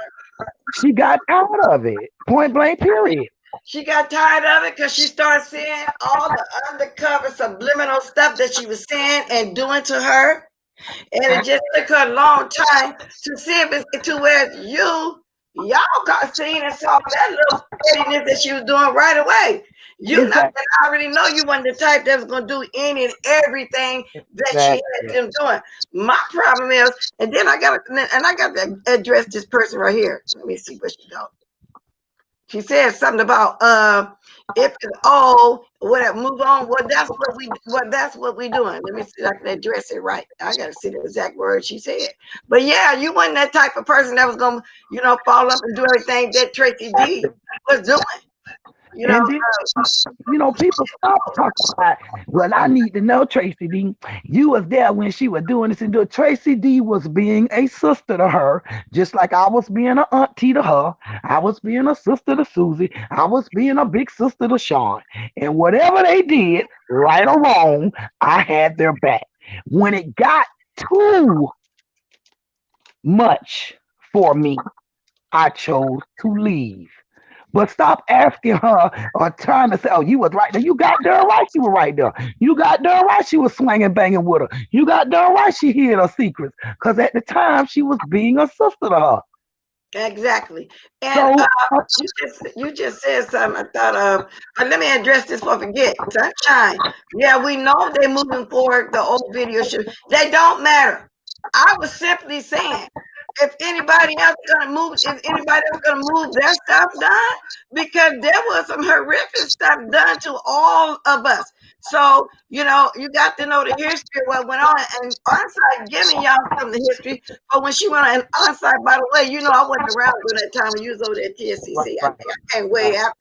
she got tired of it. Point blank, period. she got tired of it because she started seeing all the undercover subliminal stuff that she was saying and doing to her. And it just took her a long time to see if it's to where y'all got seen and saw that little pettiness that she was doing right away. You not Exactly. that I already know you wasn't the type that was gonna do any and everything that she had them doing. My problem is, and I got to address this person right here. Let me see where she go. She said something about if it's all whatever, move on. That's what we doing. Let me see if I can address it right. I gotta see the exact word she said. But yeah, you wasn't that type of person that was gonna, fall up and do everything that Tracy D was doing. You know, And then, people stop talking about, well, I need to know, Tracy D. You was there when she was doing this and doing. Tracy D was being a sister to her, just like I was being an auntie to her. I was being a sister to Susie. I was being a big sister to Sean. And whatever they did, right or wrong, I had their back. When it got too much for me, I chose to leave. But stop asking her or trying to say, "Oh, you was right there. You got done right. She was right there. You got done right. She was swinging, banging with her. You got done right. She hid her secrets because at the time she was being a sister to her. Exactly. And So you just said something I thought of. But let me address this before I forget. Sunshine. Yeah, we know they're moving forward. The old video should. They don't matter. I was simply saying, if anybody else gonna move, if anybody else gonna move their stuff done, because there was some horrific stuff done to all of us. So you got to know the history of what went on. And onside giving y'all some of the history. But when she went on onside, by the way, I wasn't around during that time when you was over there at right, TSCC. I right, think I came way right. after.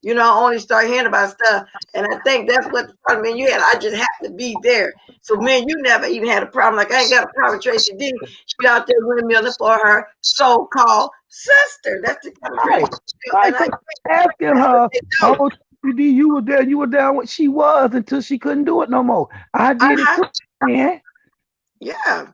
I only started hearing about stuff, and I think that's what the problem me and you had. I just happened to be there, so me and you never even had a problem. Like I ain't got a problem with Tracy D. She out there windmilling for her so-called sister. That's the kind of Tracy. Right. Right. And I So think asking that's what her, they do. oh, TD, you were there, you were down what she was until she couldn't do it no more. I did it Uh-huh. too, man. Yeah.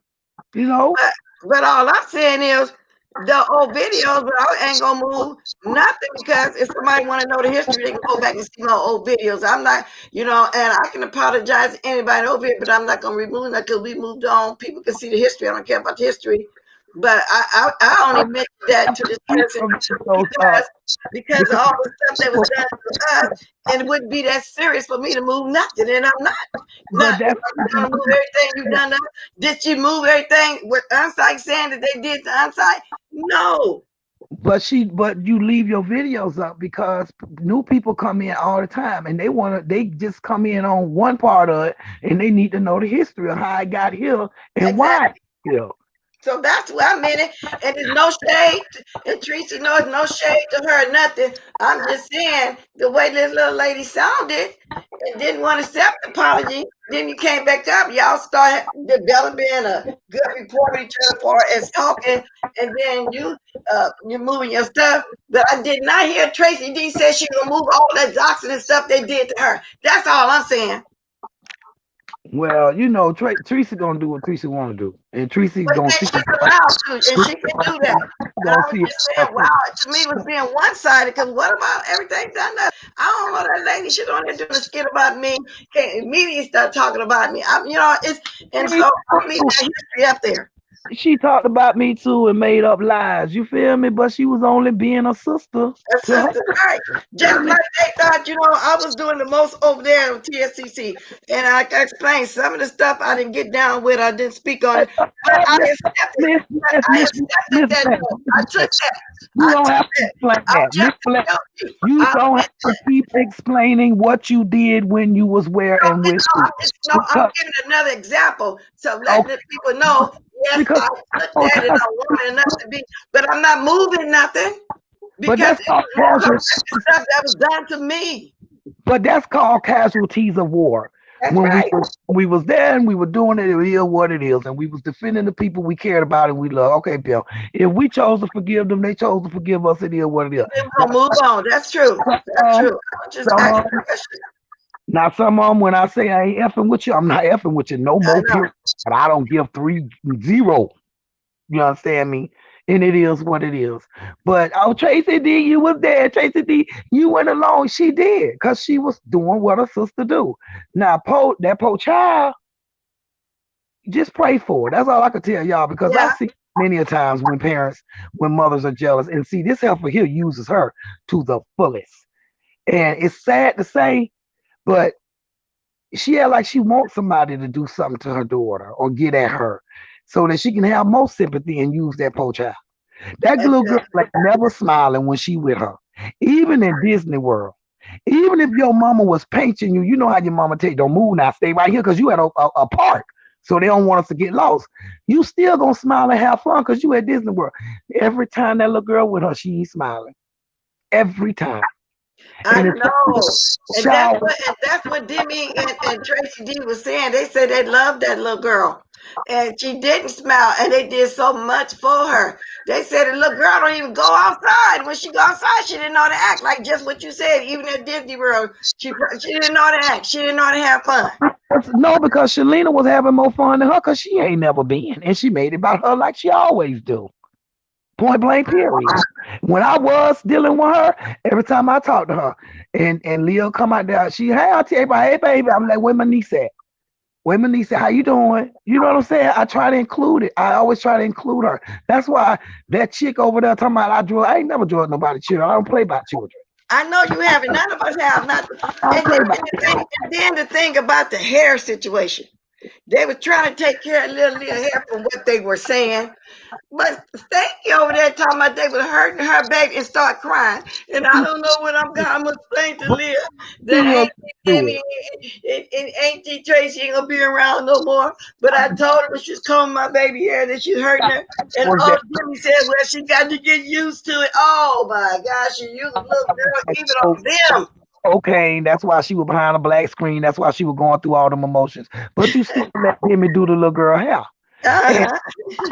You know? But all I'm saying is the old videos, but I ain't gonna move nothing because if somebody want to know the history, they can go back and see my old videos. I'm not, and I can apologize to anybody over here, but I'm not gonna remove that because we moved on. People can see the history. I don't care about the history. But I only mentioned that to this person Those, because of all the stuff that was but done to us, and it wouldn't be that serious for me to move nothing, and I'm not. Not that's you gonna move everything you done. Did she move everything with Unsight saying that they did to Unsight? No. but you leave your videos up because new people come in all the time and they just come in on one part of it and they need to know the history of how I got here and why Exactly. it's here. So that's where I'm in it. And there's no shade. And Teresa knows no shade to her or nothing. I'm just saying the way this little lady sounded and didn't want to accept the apology. Then you came back up. Y'all started developing a good rapport with each other for as talking. And then you're moving your stuff. But I did not hear Tracy D say she gonna move all that doxing and stuff they did to her. That's all I'm saying. Well, Teresa gonna do what Teresa want to do, and Teresa But gonna then see she's allowed to, and she can do that. And I gonna was see it. just saying, wow, to me, it was being one sided because what about everything done? I don't know that lady. She's on there doing a skit about me. Can't immediately start talking about me. And so I'm leaving that history up there. She talked about me too and made up lies. You feel me? But she was only being a sister A to her. sister, right? Just like they thought, I was doing the most over there at TSCC, and I explained some of the stuff I didn't get down with. I didn't speak on it, but I Miss, accepted. Miss, But Miss, I Miss, accepted Miss that. Black, No, I Miss took Black. that. You I don't took have to that. explain I'm that, Miss just Black. guilty. You I don't have admit to that. keep explaining what you did when you was where No, and with who. I'm Because, giving another example. So letting okay, the people know, yes, because I took oh, that and I wanted enough to be, but I'm not moving nothing but because that's it called was more casual. horrific stuff that was done to me. But that's called casualties of war. That's When right. we was there and we were doing it, it is what it is, and we was defending the people we cared about and we love. Okay, Bill. If we chose to forgive them, they chose to forgive us. It is what it is. Then we're Now, gonna move on. That's true. That's um, true. I was just some asking of a question. now some of them, when I say I ain't effing with you, I'm not effing with you no I more. know. Period. But I don't give 3-0. You understand me? And it is what it is. But Tracy D, you was there. Tracy D, you went along. She did because she was doing what her sister do. Now, that poor child, just pray for her. That's all I can tell y'all because I Yeah, see many a times when mothers are jealous, and see this helper here uses her to the fullest. And it's sad to say, but she act like she wants somebody to do something to her daughter or get at her so that she can have more sympathy and use that poor child. That that's little good. girl like never smiling when she with her. Even in Disney World. Even if your mama was painting you, you know how your mama tell you, don't move now, stay right here because you at a park. So they don't want us to get lost. You still gonna smile and have fun because you at Disney World. Every time that little girl with her, she ain't smiling. Every time. I And it's know. And that's shower. what Demi and Tracy D was saying. They said they loved that little girl. And she didn't smile, and they did so much for her. They said the little girl don't even go outside. When she go outside, she didn't know how to act. Like just what you said, even at Disney World, she didn't know how to act. She didn't know how to have fun. No, because Shalina was having more fun than her because she ain't never been. And she made it about her like she always do. Point blank, period. When I was dealing with her, every time I talked to her, and Leo come out there, she, hey, Auntie, hey, baby. I'm like, where my niece at? Where my niece at? How you doing? You know what I'm saying? I try to include it. I always try to include her. That's why that chick over there talking about I ain't never drug nobody children. I don't play about children. I know you haven't. None of us have. Not, I don't and, play then, about and then the thing about the hair situation, they were trying to take care of little hair from what they were saying. But Stanky over there talking about they was hurting her baby and start crying. And I don't know what I'm gonna explain to but Leah that still Auntie do Timmy and Auntie Tracy ain't gonna be around no more. But I told her when she's combing my baby hair that she's hurting her. And was oh that Jimmy said, well, she got to get used to it. Oh my gosh, she used a little girl even so on them. cocaine. That's why she was behind a black screen. That's why she was going through all them emotions. But you still let Timmy do the little girl hair. And, Uh-huh.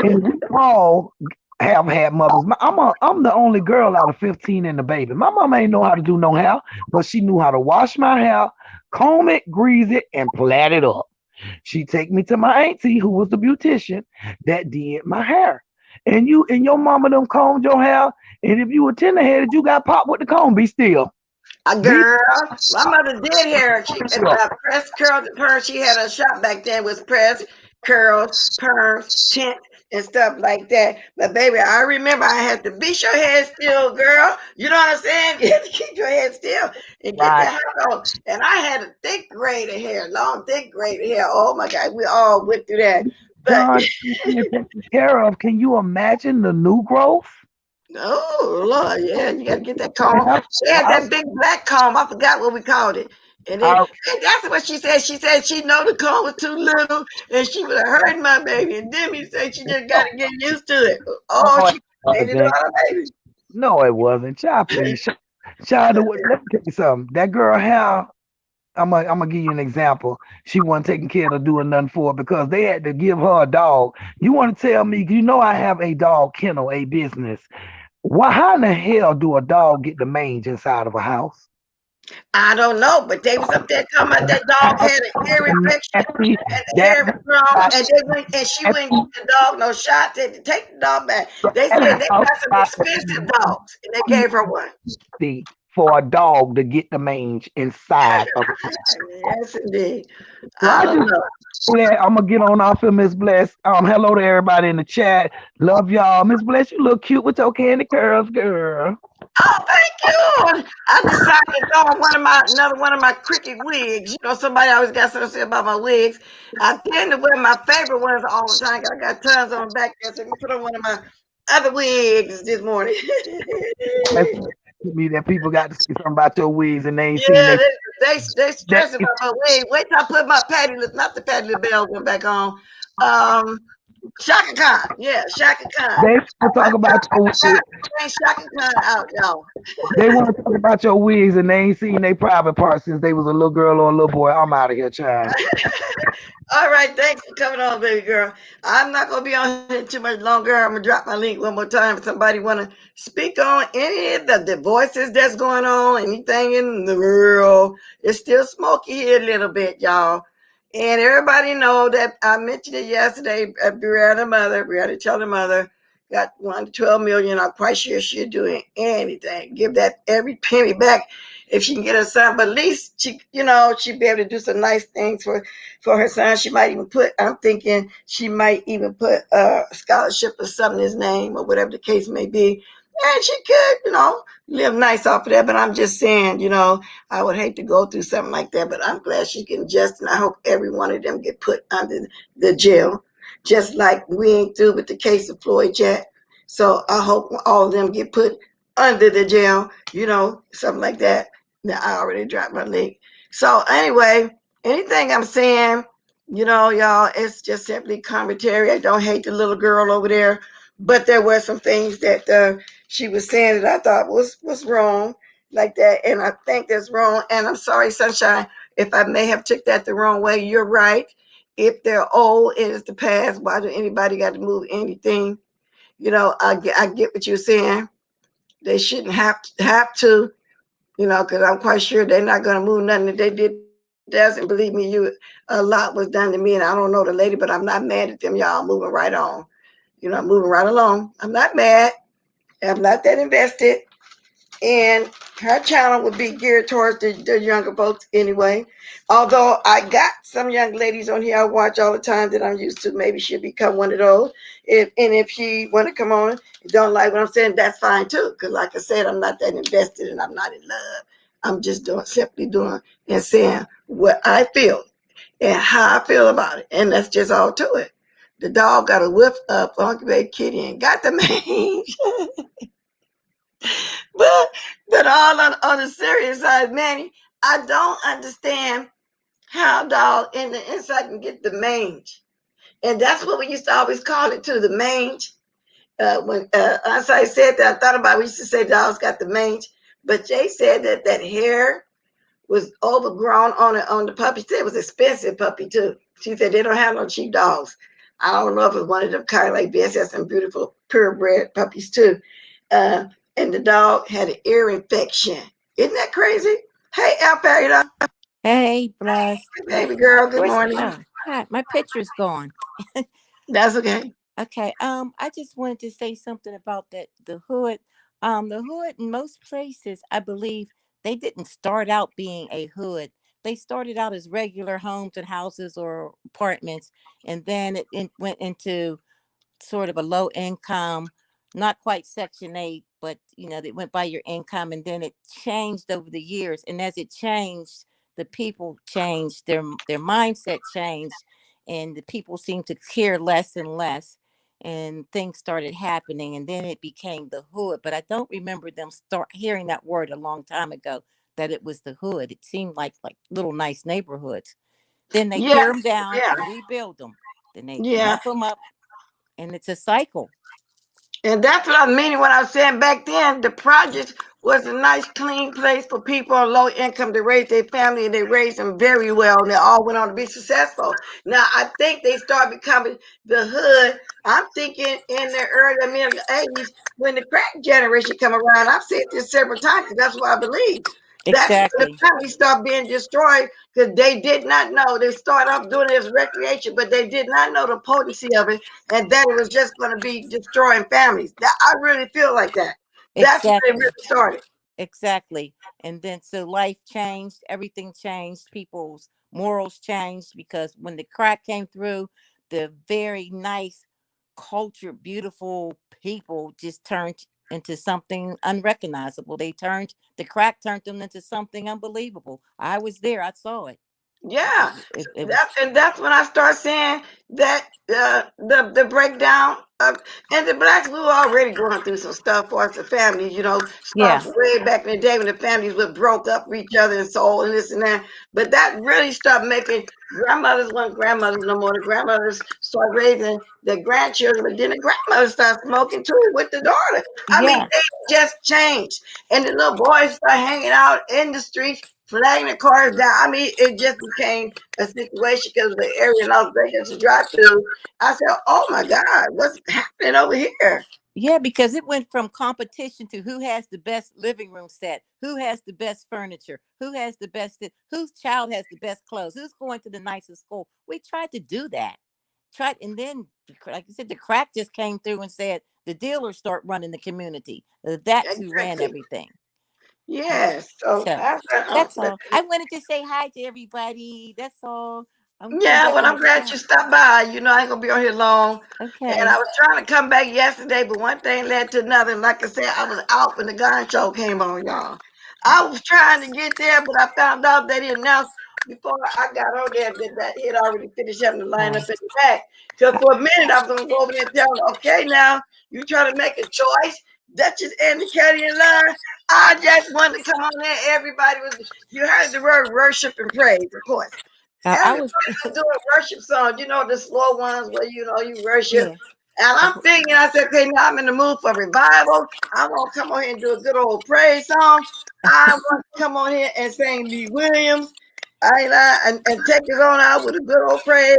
and we all have had mothers. I'm the only girl out of 15 in the baby. My mama ain't know how to do no hair, but she knew how to wash my hair, comb it, grease it, and plait it up. She take me to my auntie, who was the beautician that did my hair. And you and your mama them combed your hair. And if you were tender headed, you got popped with the comb. Be still. A Be girl, my mother did hair. She still. press curls and perms. She had a shop back then with press curls, perms, tint, and stuff like that. But baby, I remember I had to beat your head still, girl. You know what I'm saying? You had to keep your head still and get Right. that hair on. And I had a thick braid of hair, long thick braid of hair. Oh my God, we all went through that. But Done being taken care of. Can you imagine the new growth? oh Lord, yeah, you gotta get that comb. I, She had I, that big black comb. I forgot what we called it. I, And that's what she said. She said she know the comb was too little and she would have hurt my baby. And Demi said she just no, gotta get used to it. Oh, no, it she made it wasn't. on her baby. No, it wasn't. Child, please. Child, let me tell you something. That girl, how I'm gonna give you an example. She wasn't taking care of doing nothing for her because they had to give her a dog. You want to tell me? You know I have a dog kennel, a business. Why? How in the hell do a dog get the mange inside of a house? I don't know, but they was up there talking about that dog had an ear infection Nasty. and the That hair was grown, and they went and she wouldn't nasty. give the dog no shot. They had to take the dog back. They said That they house got some expensive dogs, and they gave her one. nasty for a dog to get the mange inside of it. Yes, indeed. So I I don't just know. that I'm gonna get on off of Miss Bless. Hello to everybody in the chat. Love y'all. Miss Bless, you look cute with your candy curls, girl. Oh, thank you. I decided to go on another one of my cricket wigs. You know, somebody always got something to say about my wigs. I tend to wear my favorite ones all the time. I got tons on back there, so let me put on one of my other wigs this morning. That's to me that people got to say something about your wigs and they ain't seen Yeah, they they that stressing about my wig. Wait till I put my patty lip, not the patty lip bell one back on. Um, Shaka Khan. Yeah, Shaka Khan. they want to I talk about your got wigs. Shaka Khan out, y'all. They want to talk about your wigs and they ain't seen their private parts since they was a little girl or a little boy. I'm out of here, child. All right, thanks for coming on, baby girl. I'm not gonna be on here too much longer. I'm gonna drop my link one more time if somebody wanna speak on any of the divorces that's going on, anything in the world. It's still smoky here a little bit, y'all. And everybody know that I mentioned it yesterday. Brianna mother, Brianna tell the mother, got 1 to 12 million. I'm quite sure she'll do anything. Give that every penny back if she can get her son. But at least she, she'd be able to do some nice things for her son. She might even put, I'm thinking she might even put a scholarship or something in his name or whatever the case may be. And she could, live nice off of that. But I'm just saying, I would hate to go through something like that. But I'm glad she's getting just, and I hope every one of them get put under the jail, just like we ain't through with the case of Floyd yet. So I hope all of them get put under the jail, something like that. Now I already dropped my link. So anyway, anything I'm saying, y'all, it's just simply commentary. I don't hate the little girl over there, but there were some things that she was saying that I thought was wrong, like that, and I think that's wrong. And I'm sorry, Sunshine, if I may have took that the wrong way. You're right. If they're old, it is the past. Why do anybody got to move anything? I get what you're saying. They shouldn't have to, because I'm quite sure they're not going to move nothing that they did theirs. And believe me, a lot was done to me, and I don't know the lady, but I'm not mad at them, y'all. Moving right on, moving right along. I'm not mad. I'm not that invested. And her channel would be geared towards the younger folks anyway. Although I got some young ladies on here I watch all the time that I'm used to. Maybe she'll become one of those. If she want to come on and don't like what I'm saying, that's fine too. Because like I said, I'm not that invested and I'm not in love. I'm just simply doing and saying what I feel and how I feel about it, and that's just all to it. The dog got a whiff up Uncle Baby Kitty and got the mange. but but all on the serious side, Manny, I don't understand how dog in the inside can get the mange. And that's what we used to always call it too, the mange. When I said that, I thought about it, we used to say dogs got the mange. But Jay said that that hair was overgrown on the puppy. She said it was expensive puppy too. She said they don't have no cheap dogs. I don't know if it's one of them kind of like this. Has some beautiful purebred puppies too. Uh, and the dog had an ear infection. Isn't that crazy? Hey, Alpha, Hey, blessed. baby girl. Good Where's morning. oh hi, my picture's gone. That's okay. Okay. I just wanted to say something about that the hood. The hood in most places, I believe, they didn't start out being a hood. They started out as regular homes and houses or apartments, and then it went into sort of a low income, not quite Section 8, but they went by your income, and then it changed over the years. And as it changed, the people changed, their mindset changed, and the people seemed to care less and less. And things started happening, and then it became the hood. But I don't remember them start hearing that word a long time ago, that it was the hood. It seemed like little nice neighborhoods. Then they Yeah, tear them down yeah, and rebuild them. Then they yeah. mess them up, and it's a cycle. And that's what I was meaning when I was saying back then the project was a nice, clean place for people on low income to raise their family, and they raised them very well, and they all went on to be successful. Now, I think they started becoming the hood. I'm thinking in the early middle 80s when the crack generation come around. I've said this several times because that's what I believe. That's when the Exactly. families start being destroyed because they did not know. They started off doing it as recreation, but they did not know the potency of it and that it was just going to be destroying families. That I really feel like that. That's where it Exactly. really started. Exactly. And then so life changed, everything changed, people's morals changed because when the crack came through, the very nice, cultured, beautiful people just turned into something unrecognizable. The crack turned them into something unbelievable. I was there, I saw it. Yeah, It was, that's when I start saying that the breakdown of and the blacks we were already going through some stuff for us, the families, yeah, stuff way back in the day when the families would broke up for each other and so and this and that. But that really started making grandmothers weren't grandmothers no more. The grandmothers start raising their grandchildren, but then the grandmothers start smoking too with the daughter. I mean, yeah, they just changed, and the little boys start hanging out in the streets flagging the cars down. I mean, it just became a situation because of the area in Las Vegas to drive through. I said, "Oh my God, what's happening over here?" yeah, because it went from competition to who has the best living room set, who has the best furniture, who has the best, whose child has the best clothes, who's going to the nicest school. We tried to do that. Tried, and then, like you said, the crack just came through and said the dealers start running the community. That's who ran Exactly. everything. Yes. So So I said, oh, that's all. I wanted to say hi to everybody. That's all. I'm come yeah, back well, when I'm it's glad you time. stopped by. I ain't gonna be on here long. And I Okay. was trying to come back yesterday, but one thing led to another. And like I said, I was out when the gun show came on, y'all. I was trying to get there, but I found out they didn't announce before I got on there that he had already finished having the lineup Uh, in the back. Because for a minute, I was gonna go over there and tell them, okay, now you trying to make a choice. Duchess and the Caddy in line. I just wanted to come on there. Everybody was, you heard the word worship and praise, of course. I Everybody was, was doing worship songs, the slow ones where you worship. yeah. And I I'm was, thinking, I said, okay, now I'm in the mood for revival. I want to come on here and do a good old praise song. I want to come on here and sing Lee Williams. And take us on out with a good old praise.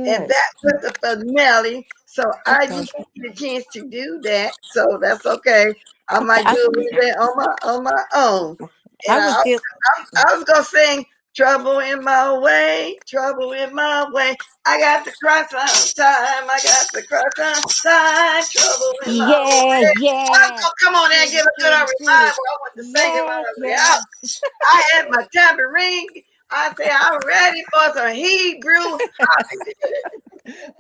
And good. that was the finale. So I Okay. didn't get a chance to do that. So that's okay. I Okay. might do it on my own. And I was deal. I was gonna sing Trouble in my way, trouble in my way. I got to cry sometime. I got to cry sometime. Trouble in my Yeah, way. yeah. Oh, come on and Get give it, a good get old it, get it. revival. I want to sing it Yes, right yes. out. I had my tambourine. I say I'm ready for some Hebrew.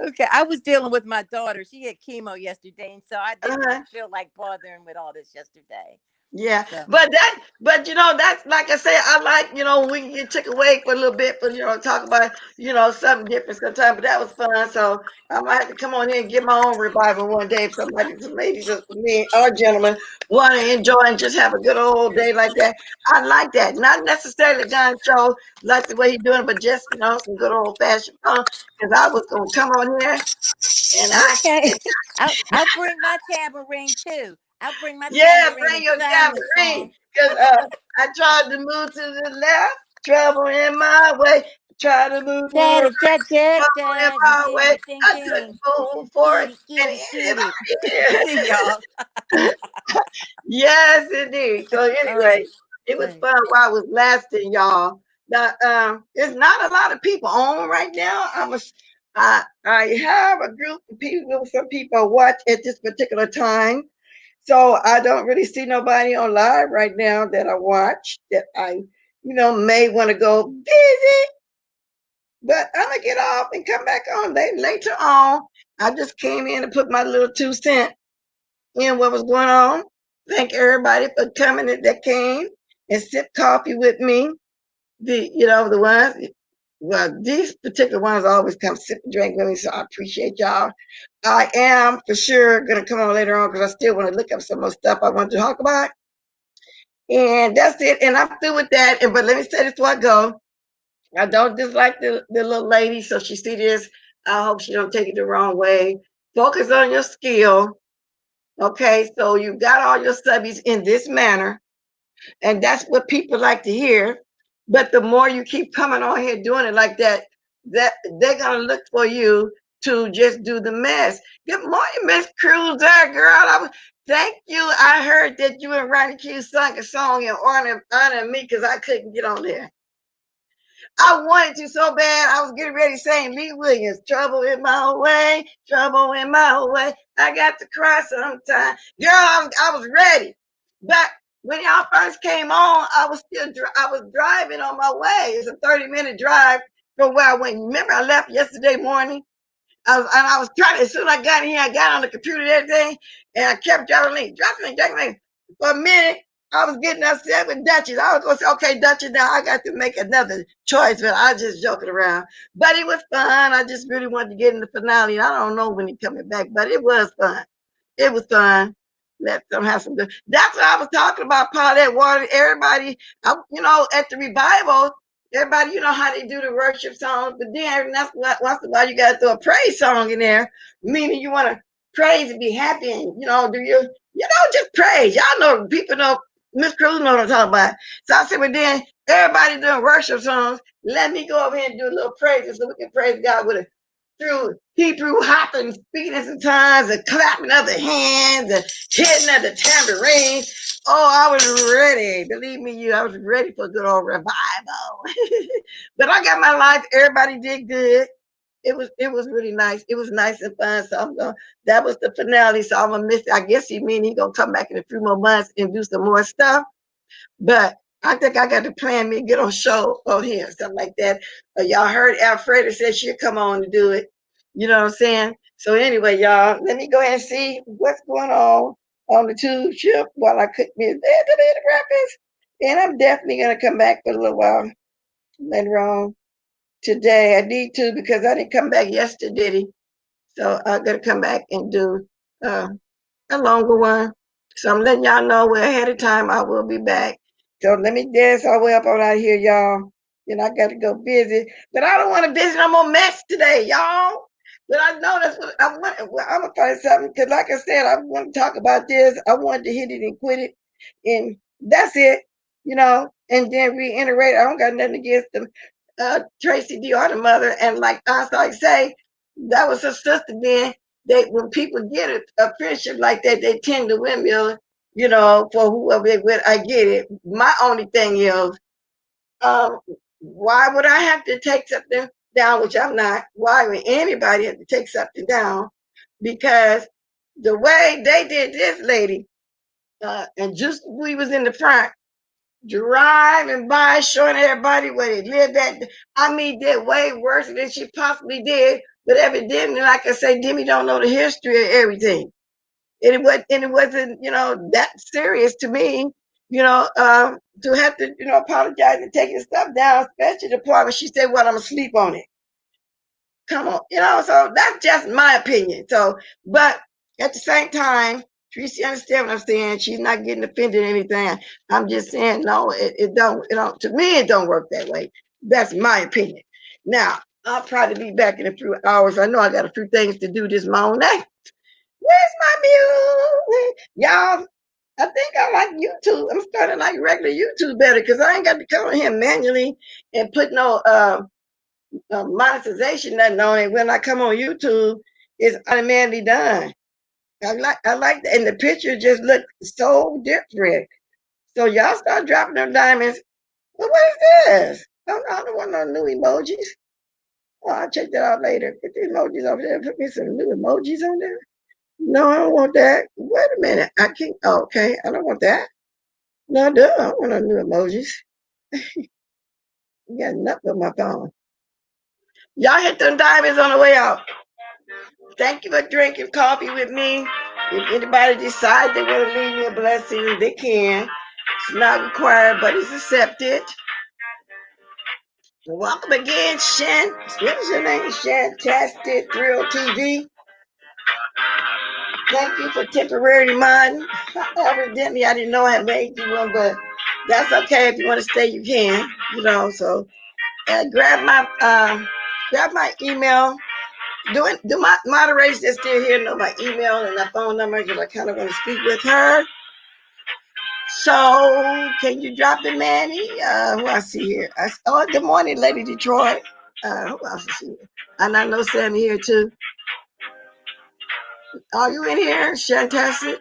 Okay, I was dealing with my daughter. She had chemo yesterday, and so I didn't Uh-huh. feel like bothering with all this yesterday. Yeah, So but that's like I say, I like, we can get took away for a little bit for, talk about, something different sometimes, but that was fun. So I might have to come on here and get my own revival one day if somebody, some ladies or me or gentlemen want to enjoy and just have a good old day like that. I like that. Not necessarily gun show like the way he's doing it, but just, some good old fashioned fun. Because I was gonna come on here and okay, I'll bring my tambourine too. I'll bring my yeah, tambourine bring and your sing the tambourine. song. Because I tried to move to the left, trouble in my way. Try to move to Da the da right, da da trouble in da ding my way. ding ding I ding. couldn't move forward. Get it, get And it, get it. anybody See y'all. here. Yes, indeed. So Oh, anyway, it was right. fun while I was lasting, y'all. Now, there's not a lot of people on right now. I have a group of people, some people watch at this particular time. So I don't really see nobody on live right now that I watch that I, may want to go visit. But I'm gonna get off and come back on later on. I just came in to put my little 2 cents in what was going on. Thank everybody for coming that came and sip coffee with me. The ones, well, these particular ones always come sip and drink with me, so I appreciate y'all. I am for sure gonna come on later on because I still want to look up some more stuff I want to talk about. And that's it. And I'm through with that. But let me say this before I go. I don't dislike the little lady, so she see this. I hope she don't take it the wrong way. Focus on your skill. Okay, so you got all your subbies in this manner, and that's what people like to hear. But the more you keep coming on here doing it like that, that they're gonna look for you to just do the mess. Good morning, Miss Cruiser, girl. Thank you. I heard that you and Ronnie Q sung a song in honor of me because I couldn't get on there. I wanted to so bad. I was getting ready to sing Lee Williams, Trouble in My Way, Trouble in My Way. I got to cry sometime. Girl, I was ready. But when y'all first came on, I was driving on my way. It's a 30-minute drive from where I went. Remember, I left yesterday morning. I was trying, as soon as I got in here, I got on the computer and everything, and I kept dropping link. For a minute, I was getting upset with Duchess. I was going to say, okay, Duchess, now I got to make another choice, but I was just joking around. But it was fun. I just really wanted to get in the finale. I don't know when he's coming back, but it was fun. It was fun. Let them have some good. That's what I was talking about, Paulette Water. Everybody, at the revival, everybody, you know how they do the worship songs, but then that's once in a while you got to throw a praise song in there, meaning you want to praise and be happy and, just praise. Y'all know, people know, Miss Cruz know what I'm talking about. So I said, well, then everybody doing worship songs, let me go over here and do a little praise so we can praise God with it through Hebrew hopping, speaking in some tongues, and clapping of the hands, and hitting of the tambourine. Oh, I was ready. Believe me, I was ready for a good old revival. But I got my life. Everybody did good. It was really nice. It was nice and fun. So that was the finale. So I'm gonna miss it. I guess he mean he gonna come back in a few more months and do some more stuff. But I think I got to plan me get on show on here, something like that. Y'all heard Alfreda said she'd come on to do it. You know what I'm saying? So anyway, y'all, let me go ahead and see what's going on the tube ship while I cook me a breakfast. And I'm definitely gonna come back for a little while later on today. I need to because I didn't come back yesterday. So I gotta come back and do uh, a longer one. So I'm letting y'all know we're ahead of time. I will be back. So let me dance all the way up on out here, y'all. Then I got to go visit. But I don't want to visit no more mess today, y'all. But I know that's what I want. Well, I'm going to find something because, like I said, I want to talk about this. I wanted to hit it and quit it. And that's it. And then reiterate, I don't got nothing against them. Tracy Dior, the mother. And like I say, that was her sister then when people get a friendship like that, they tend to windmill, for whoever they with. I get it. My only thing is, um, Why would I have to take something down, which I'm not? Why would anybody have to take something down? Because the way they did this lady, and just we was in the front, driving by, showing everybody where they lived at. I mean, did way worse than she possibly did. But evidently, like I say, Demi don't know the history of everything. And it wasn't, that serious to me, to have to, apologize and taking stuff down, especially the part where she said, "Well, I'm asleep on it." Come on, so that's just my opinion. So, but at the same time, Tracy understand what I'm saying. She's not getting offended or anything. I'm just saying, no, it don't, to me, it don't work that way. That's my opinion. Now, I'll probably be back in a few hours. I know I got a few things to do this morning. Where's my music? Y'all, I think I like YouTube. I'm starting like regular YouTube better because I ain't got to come in here manually and put no monetization nothing on it. When I come on YouTube, it's automatically done. I like that. And the picture just look so different. So y'all start dropping them diamonds. Well, what is this? I don't want no new emojis. Oh, I'll check that out later. Put the emojis over there. Put me some new emojis on there. No, I don't want that. Wait a minute. I can't. Oh, okay. I don't want that. No, duh. I don't want no new emojis. You got nothing but my phone. Y'all hit them diamonds on the way out. Thank you for drinking coffee with me. If anybody decides they want to leave me a blessing, they can. It's not required, but it's accepted. Welcome again, Shan. What is your name? Shantastic Thrill TV. Thank you for temporarily mine. Evidently, I didn't know I had made you one, but that's okay. If you want to stay, you can. So grab my email. Do my moderators that's still here know my email and my phone number because I kind of want to speak with her. So can you drop it, Manny? Who I see here? Good morning, Lady Detroit. Who else is here? And I know Sammy here too. Are you in here, Shantastic?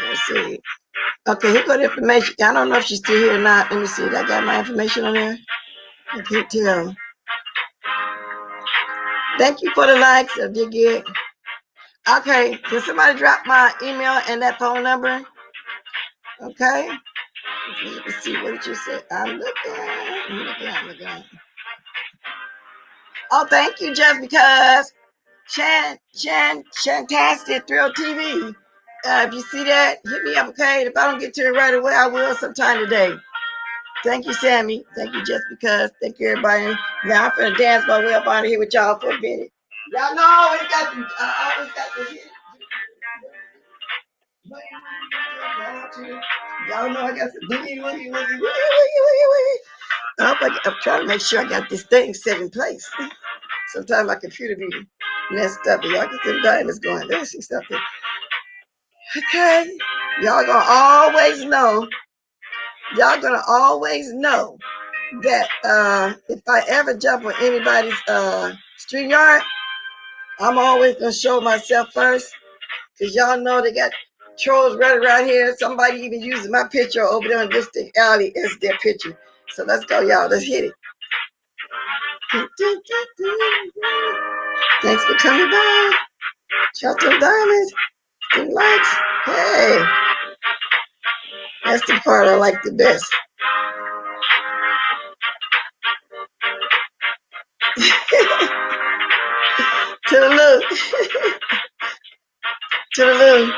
Let's see. Okay, here go the information. I don't know if she's still here or not. Let me see. I got my information on there. I can't tell. Thank you for the likes. I did get. Okay, can somebody drop my email and that phone number? Okay. Let me see. What did you say? I'm looking. Oh, thank you, just because. Shantastic Thrill TV. If you see that, hit me up, okay? If I don't get to it right away, I will sometime today. Thank you, Sammy. Thank you, just because. Thank you, everybody. Now I'm gonna dance my way up out of here with y'all for a minute. Y'all know I always got to hit. Y'all know I got some woogie. I'm trying to make sure I got this thing set in place. Sometimes my computer be messed up, but y'all get the diamonds going. Let's see something. Okay. Y'all gonna always know. Y'all gonna always know that if I ever jump on anybody's street yard, I'm always gonna show myself first. Cause y'all know they got trolls right around here. Somebody even using my picture over there in Distant Alley as their picture. So let's go, y'all. Let's hit it. Thanks for coming by. Shout them diamonds. Them likes. Hey. That's the part I like the best. Toodaloo. Toodaloo.